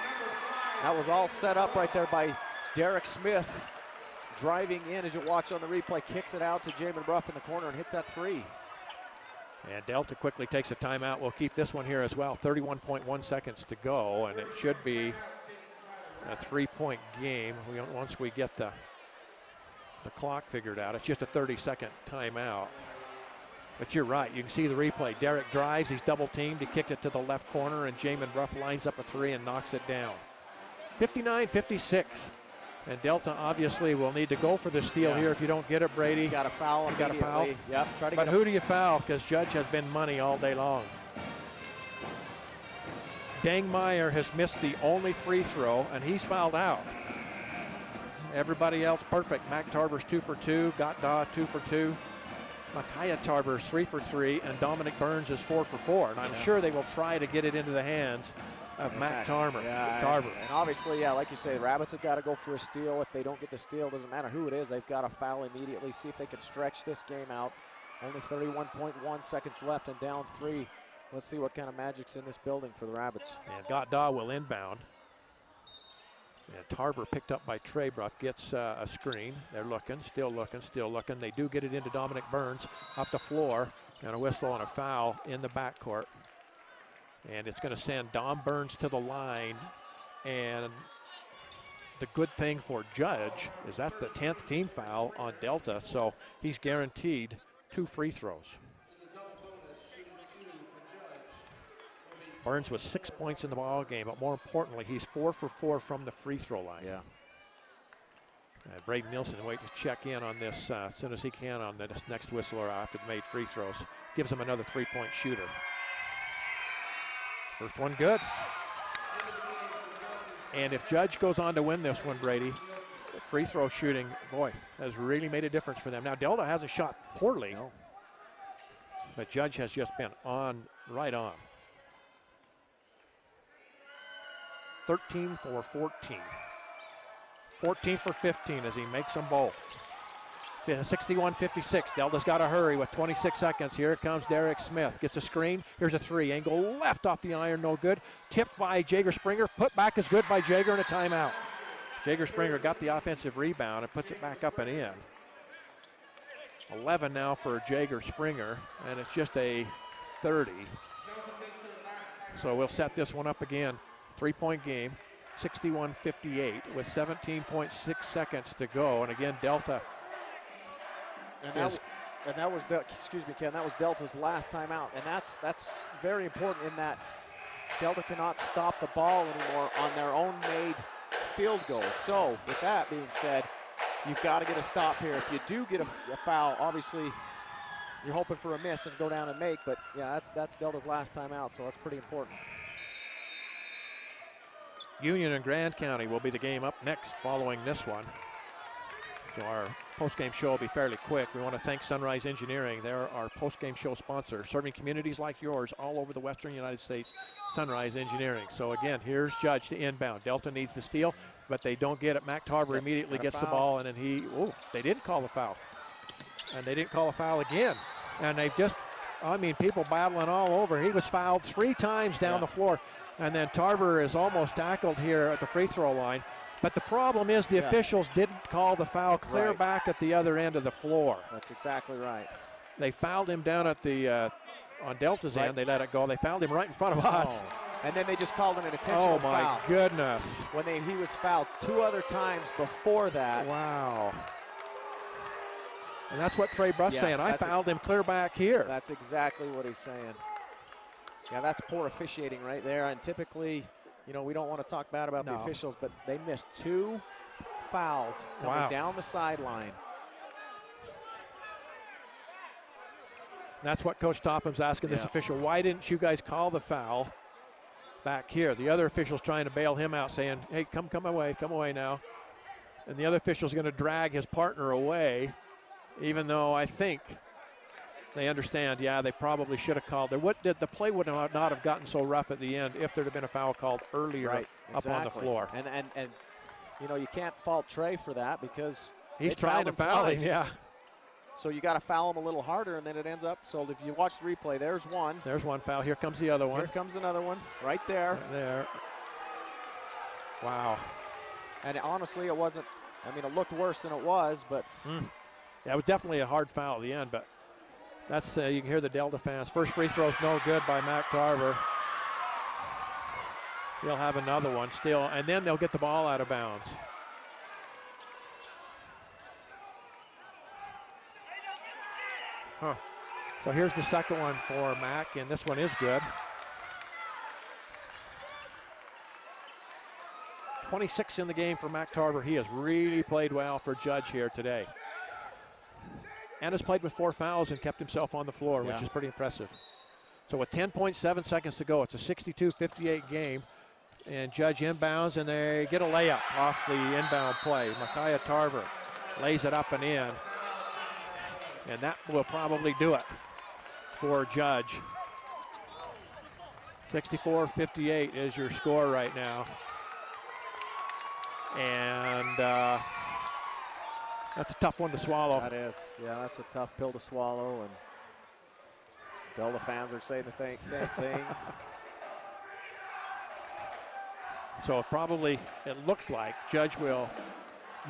That was all set up right there by Derrick Smith. Driving in, as you watch on the replay, kicks it out to Jamin Bruff in the corner and hits that 3. And Delta quickly takes a timeout. We'll keep this one here as well. 31.1 seconds to go, and it should be a 3-point game once we get the clock figured out. It's just a 30-second timeout. But you're right, you can see the replay. Derrick drives, he's double teamed, he kicked it to the left corner, and Jamin Bruff lines up a 3 and knocks it down. 59-56. And Delta obviously will need to go for the steal here if you don't get it, Brady. You got a foul You got a foul? Yep. But who do you foul? Because Judge has been money all day long. Dangmeyer has missed the only free throw, and he's fouled out. Everybody else perfect. Mac Tarver's 2 for 2. Gatda 2 for 2. Micaiah Tarver's 3 for 3, and Dominic Burns is 4 for 4. And I'm sure they will try to get it into the hands of Mac Tarver. And obviously, like you say, the Rabbits have got to go for a steal. If they don't get the steal, doesn't matter who it is, they've got to foul immediately, see if they can stretch this game out. Only 31.1 seconds left and down 3. Let's see what kind of magic's in this building for the Rabbits. And Gatda will inbound. And Tarver, picked up by Trey Bruff, gets a screen. They're looking, still looking. They do get it into Dominic Burns up the floor, and a whistle and a foul in the backcourt. And it's going to send Dom Burns to the line. And the good thing for Judge is that's the 10th team foul on Delta, so he's guaranteed 2 free throws. Burns with 6 points in the ball game, but more importantly, he's 4 for 4 from the free throw line. Yeah. Braden Nielsen wait to check in on this as soon as he can on this next whistler after the made free throws. Gives him another 3-point shooter. First one good. And if Judge goes on to win this one, Brady, free throw shooting, boy, has really made a difference for them. Now, Delta hasn't shot poorly, but Judge has just been right on. 13 for 14. 14 for 15 as he makes them both. 61-56. Delta's got to hurry with 26 seconds. Here comes Derrick Smith. Gets a screen. Here's a three. Angle left off the iron. No good. Tipped by Jager Springer. Put back is good by Jager and a timeout. Jager Springer got the offensive rebound and puts it back up and in. 11 now for Jager Springer, and it's just a 30. So we'll set this one up again. 3-point game. 61-58 with 17.6 seconds to go. And again, Delta. And that was, excuse me, Ken, that was Delta's last timeout. And that's very important in that Delta cannot stop the ball anymore on their own made field goals. So with that being said, you've got to get a stop here. If you do get a foul, obviously you're hoping for a miss and go down and make, but yeah, that's Delta's last timeout, so that's pretty important. Union and Grand County will be the game up next following this one. So our post-game show will be fairly quick. We want to thank Sunrise Engineering. They're our post-game show sponsor, serving communities like yours all over the western United States. Sunrise Engineering. So again, here's Judge to inbound. Delta needs the steal, but they don't get it. Mac Tarver immediately gets the ball, and then they didn't call the foul. And they didn't call a foul again. And they've just, I mean, people battling all over. He was fouled 3 times down the floor. And then Tarver is almost tackled here at the free throw line. But the problem is the officials didn't call the foul clear back at the other end of the floor. That's exactly right. They fouled him down at the on Delta's end. They let it go. They fouled him right in front of us. And then they just called him an intentional foul. Oh, my goodness. When he was fouled 2 other times before that. Wow. And that's what Trey Bruss saying. I fouled him clear back here. That's exactly what he's saying. Yeah, that's poor officiating right there. And typically, you know, we don't want to talk bad about the officials, but they missed 2 fouls coming down the sideline. That's what Coach Topham's asking this official. Why didn't you guys call the foul back here? The other official's trying to bail him out, saying, hey, come away now. And the other official's going to drag his partner away, even though I think they understand, they probably should have called. The play would not have gotten so rough at the end if there'd have been a foul called earlier up on the floor. And you know, you can't fault Trey for that because he's trying to foul him, So you got to foul him a little harder, and then it ends up. So if you watch the replay, there's one. There's one foul. Here comes the other one. Here comes another one, right there. Right there. Wow. And honestly, it wasn't. I mean, it looked worse than it was, but it was definitely a hard foul at the end. But that's you can hear the Delta fans. First free throw's no good by Mac Tarver. He'll have another one still, and then they'll get the ball out of bounds. So here's the second one for Mac, and this one is good. 26 in the game for Mac Tarver. He has really played well for Judge here today. And has played with 4 fouls and kept himself on the floor, which is pretty impressive. So with 10.7 seconds to go, it's a 62-58 game. And Judge inbounds, and they get a layup off the inbound play. Micaiah Tarver lays it up and in. And that will probably do it for Judge. 64-58 is your score right now. And that's a tough one to swallow. That is. Yeah, that's a tough pill to swallow. And Delta fans are saying the same thing. So it looks like Judge will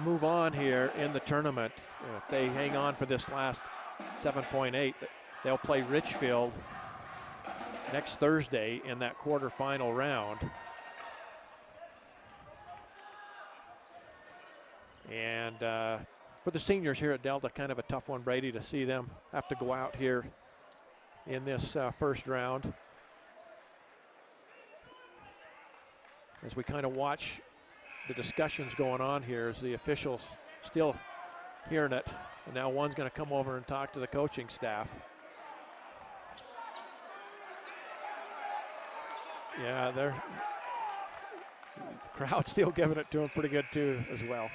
move on here in the tournament. If they hang on for this last 7.8, they'll play Richfield next Thursday in that quarterfinal round. And for the seniors here at Delta, kind of a tough one, Brady, to see them have to go out here in this first round. As we kind of watch the discussions going on here, as the officials still hearing it, and now one's going to come over and talk to the coaching staff. Yeah, the crowd still giving it to him pretty good too as well.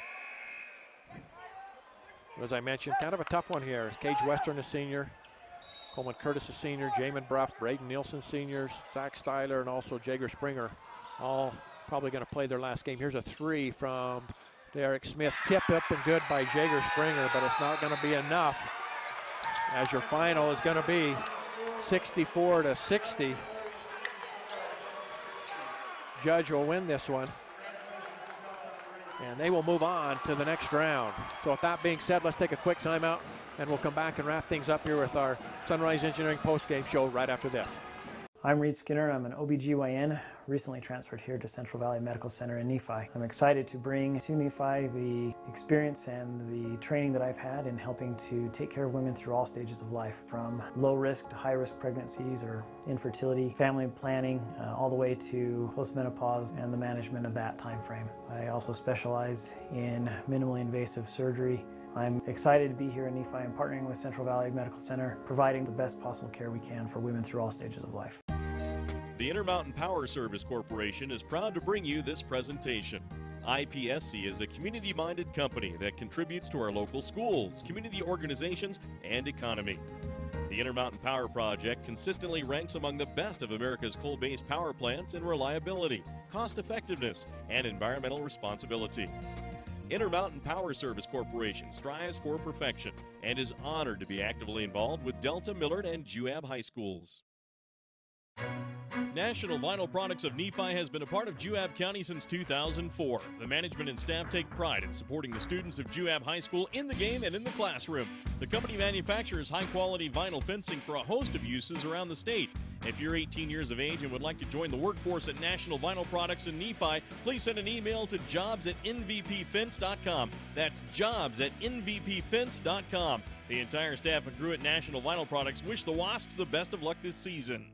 As I mentioned, kind of a tough one here. Cage Western is senior. Coleman Curtis is senior. Jamin Bruff, Braden Nielsen seniors. Zach Styler and also Jager Springer all probably going to play their last game. Here's a three from Derrick Smith. Tip up and good by Jager Springer, but it's not going to be enough, as your final is going to be 64-60. Judge will win this one, and they will move on to the next round. So with that being said, let's take a quick timeout, and we'll come back and wrap things up here with our Sunrise Engineering post-game show right after this. I'm Reed Skinner. I'm an OBGYN, recently transferred here to Central Valley Medical Center in Nephi. I'm excited to bring to Nephi the experience and the training that I've had in helping to take care of women through all stages of life, from low risk to high risk pregnancies or infertility, family planning, all the way to postmenopause and the management of that time frame. I also specialize in minimally invasive surgery. I'm excited to be here in Nephi and partnering with Central Valley Medical Center, providing the best possible care we can for women through all stages of life. The Intermountain Power Service Corporation is proud to bring you this presentation. IPSC is a community-minded company that contributes to our local schools, community organizations, and economy. The Intermountain Power Project consistently ranks among the best of America's coal-based power plants in reliability, cost-effectiveness, and environmental responsibility. Intermountain Power Service Corporation strives for perfection and is honored to be actively involved with Delta, Millard, and Juab High Schools. National Vinyl Products of Nephi has been a part of Juab County since 2004. The management and staff take pride in supporting the students of Juab High School in the game and in the classroom. The company manufactures high-quality vinyl fencing for a host of uses around the state. If you're 18 years of age and would like to join the workforce at National Vinyl Products in Nephi, please send an email to jobs@nvpfence.com. That's jobs@nvpfence.com. The entire staff and crew at National Vinyl Products wish the Wasps the best of luck this season.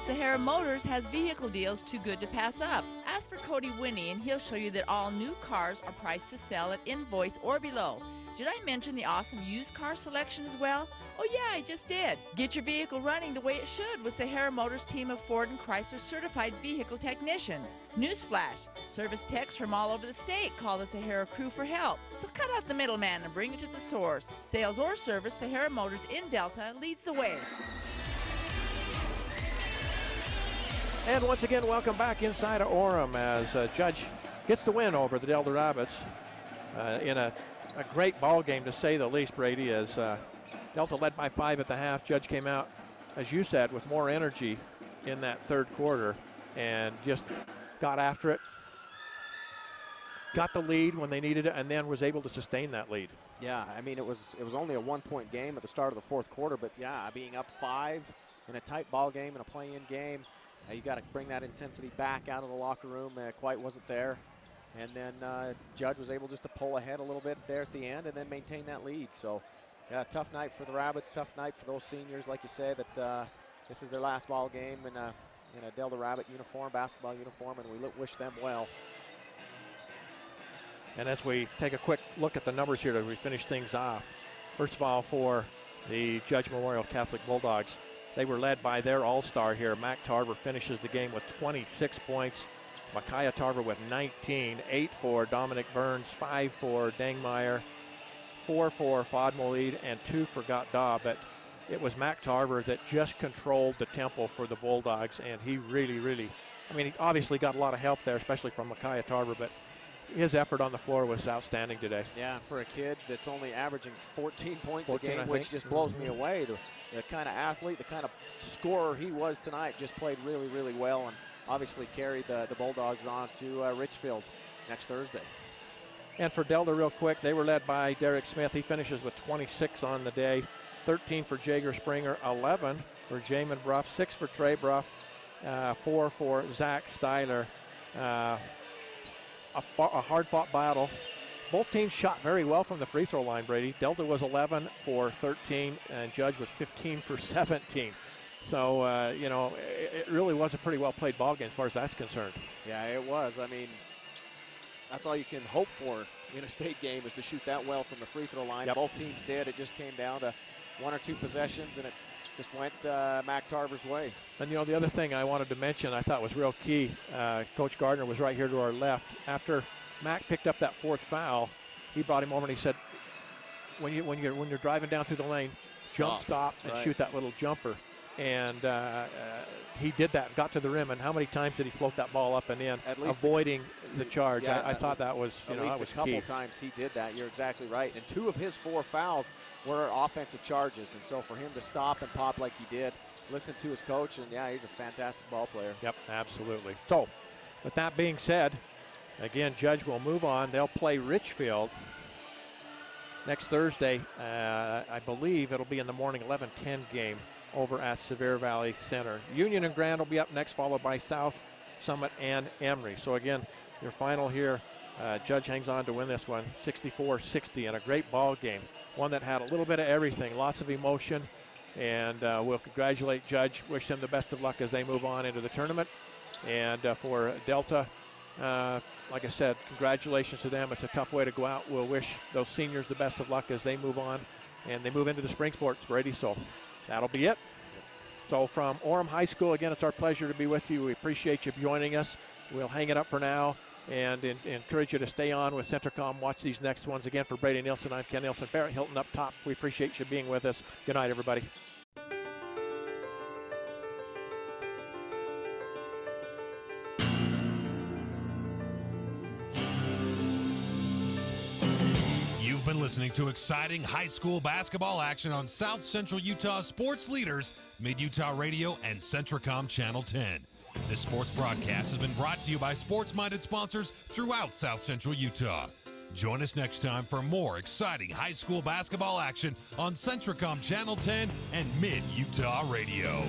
Sahara Motors has vehicle deals too good to pass up. Ask for Cody Winnie and he'll show you that all new cars are priced to sell at invoice or below. Did I mention the awesome used car selection as well? Oh yeah, I just did. Get your vehicle running the way it should with Sahara Motors' team of Ford and Chrysler certified vehicle technicians. Newsflash, service techs from all over the state call the Sahara crew for help. So cut out the middleman and bring it to the source. Sales or service, Sahara Motors in Delta leads the way. And once again, welcome back inside of Orem as Judge gets the win over the Delta Rabbits in a great ball game, to say the least, Brady, as Delta led by 5 at the half. Judge came out, as you said, with more energy in that third quarter and just got after it, got the lead when they needed it, and then was able to sustain that lead. Yeah, I mean, it was only a 1-point game at the start of the fourth quarter, but yeah, being up 5 in a tight ball game, in a play-in game, you got to bring that intensity back out of the locker room. Quite wasn't there. And then Judge was able just to pull ahead a little bit there at the end and then maintain that lead. So, yeah, tough night for the Rabbits, tough night for those seniors, like you said, that this is their last ball game in a Delta Rabbit uniform, basketball uniform, and we wish them well. And as we take a quick look at the numbers here to finish things off, first of all, for the Judge Memorial Catholic Bulldogs, they were led by their all-star here. Mac Tarver finishes the game with 26 points. Micaiah Tarver with 19, 8 for Dominic Burns, 5 for Dangmeyer, 4 for Fadmoleed, and 2 for Gotda. But it was Mac Tarver that just controlled the tempo for the Bulldogs, and he really, I mean, he obviously got a lot of help there, especially from Micaiah Tarver, but his effort on the floor was outstanding today. Yeah, and for a kid that's only averaging 14 points a game, which just blows me away. The kind of athlete, the kind of scorer he was tonight, just played really well, and obviously carried the Bulldogs on to Richfield next Thursday. And for Delta, real quick, they were led by Derrick Smith. He finishes with 26 on the day, 13 for Jager Springer, 11 for Jamin Bruff, 6 for Trey Bruff, 4 for Zach Styler. A hard-fought battle. Both teams shot very well from the free throw line, Brady. Delta was 11 for 13, and Judge was 15 for 17. So, you know, it really was a pretty well-played ball game as far as that's concerned. Yeah, it was. I mean, that's all you can hope for in a state game, is to shoot that well from the free throw line. Yep. Both teams did. It just came down to 1 or 2 possessions, and it just went Mac Tarver's way. And, you know, the other thing I wanted to mention I thought was real key, Coach Gardner was right here to our left. After Mac picked up that 4th foul, he brought him over and he said, when you're driving down through the lane, jump, stop, and shoot that little jumper. And he did that, got to the rim, and how many times did he float that ball up and in, avoiding the charge? Yeah, I thought that was, at least a couple times he did that. You're exactly right. And 2 of his 4 fouls were offensive charges, and so for him to stop and pop like he did, listen to his coach, and yeah, he's a fantastic ball player. Yep, absolutely. So, with that being said, again, Judge will move on. They'll play Richfield next Thursday. I believe it'll be in the morning 11:10 game over at Sevier Valley Center. Union and Grand will be up next, followed by South, Summit, and Emory. So again, your final here, Judge hangs on to win this one, 64-60, and a great ball game. One that had a little bit of everything, lots of emotion, and we'll congratulate Judge, wish them the best of luck as they move on into the tournament. And for Delta, like I said, congratulations to them. It's a tough way to go out. We'll wish those seniors the best of luck as they move on and they move into the spring sports, Brady. So that'll be it. So from Orem High School, again, it's our pleasure to be with you. We appreciate you joining us. We'll hang it up for now and encourage you to stay on with Centricom. Watch these next ones. Again, for Brady Nielsen, I'm Ken Nielsen. Barrett Hilton up top. We appreciate you being with us. Good night, everybody. You've been listening to exciting high school basketball action on South Central Utah sports leaders, Mid-Utah Radio and Centricom Channel 10. This sports broadcast has been brought to you by sports-minded sponsors throughout South Central Utah. Join us next time for more exciting high school basketball action on Centricom Channel 10 and Mid-Utah Radio.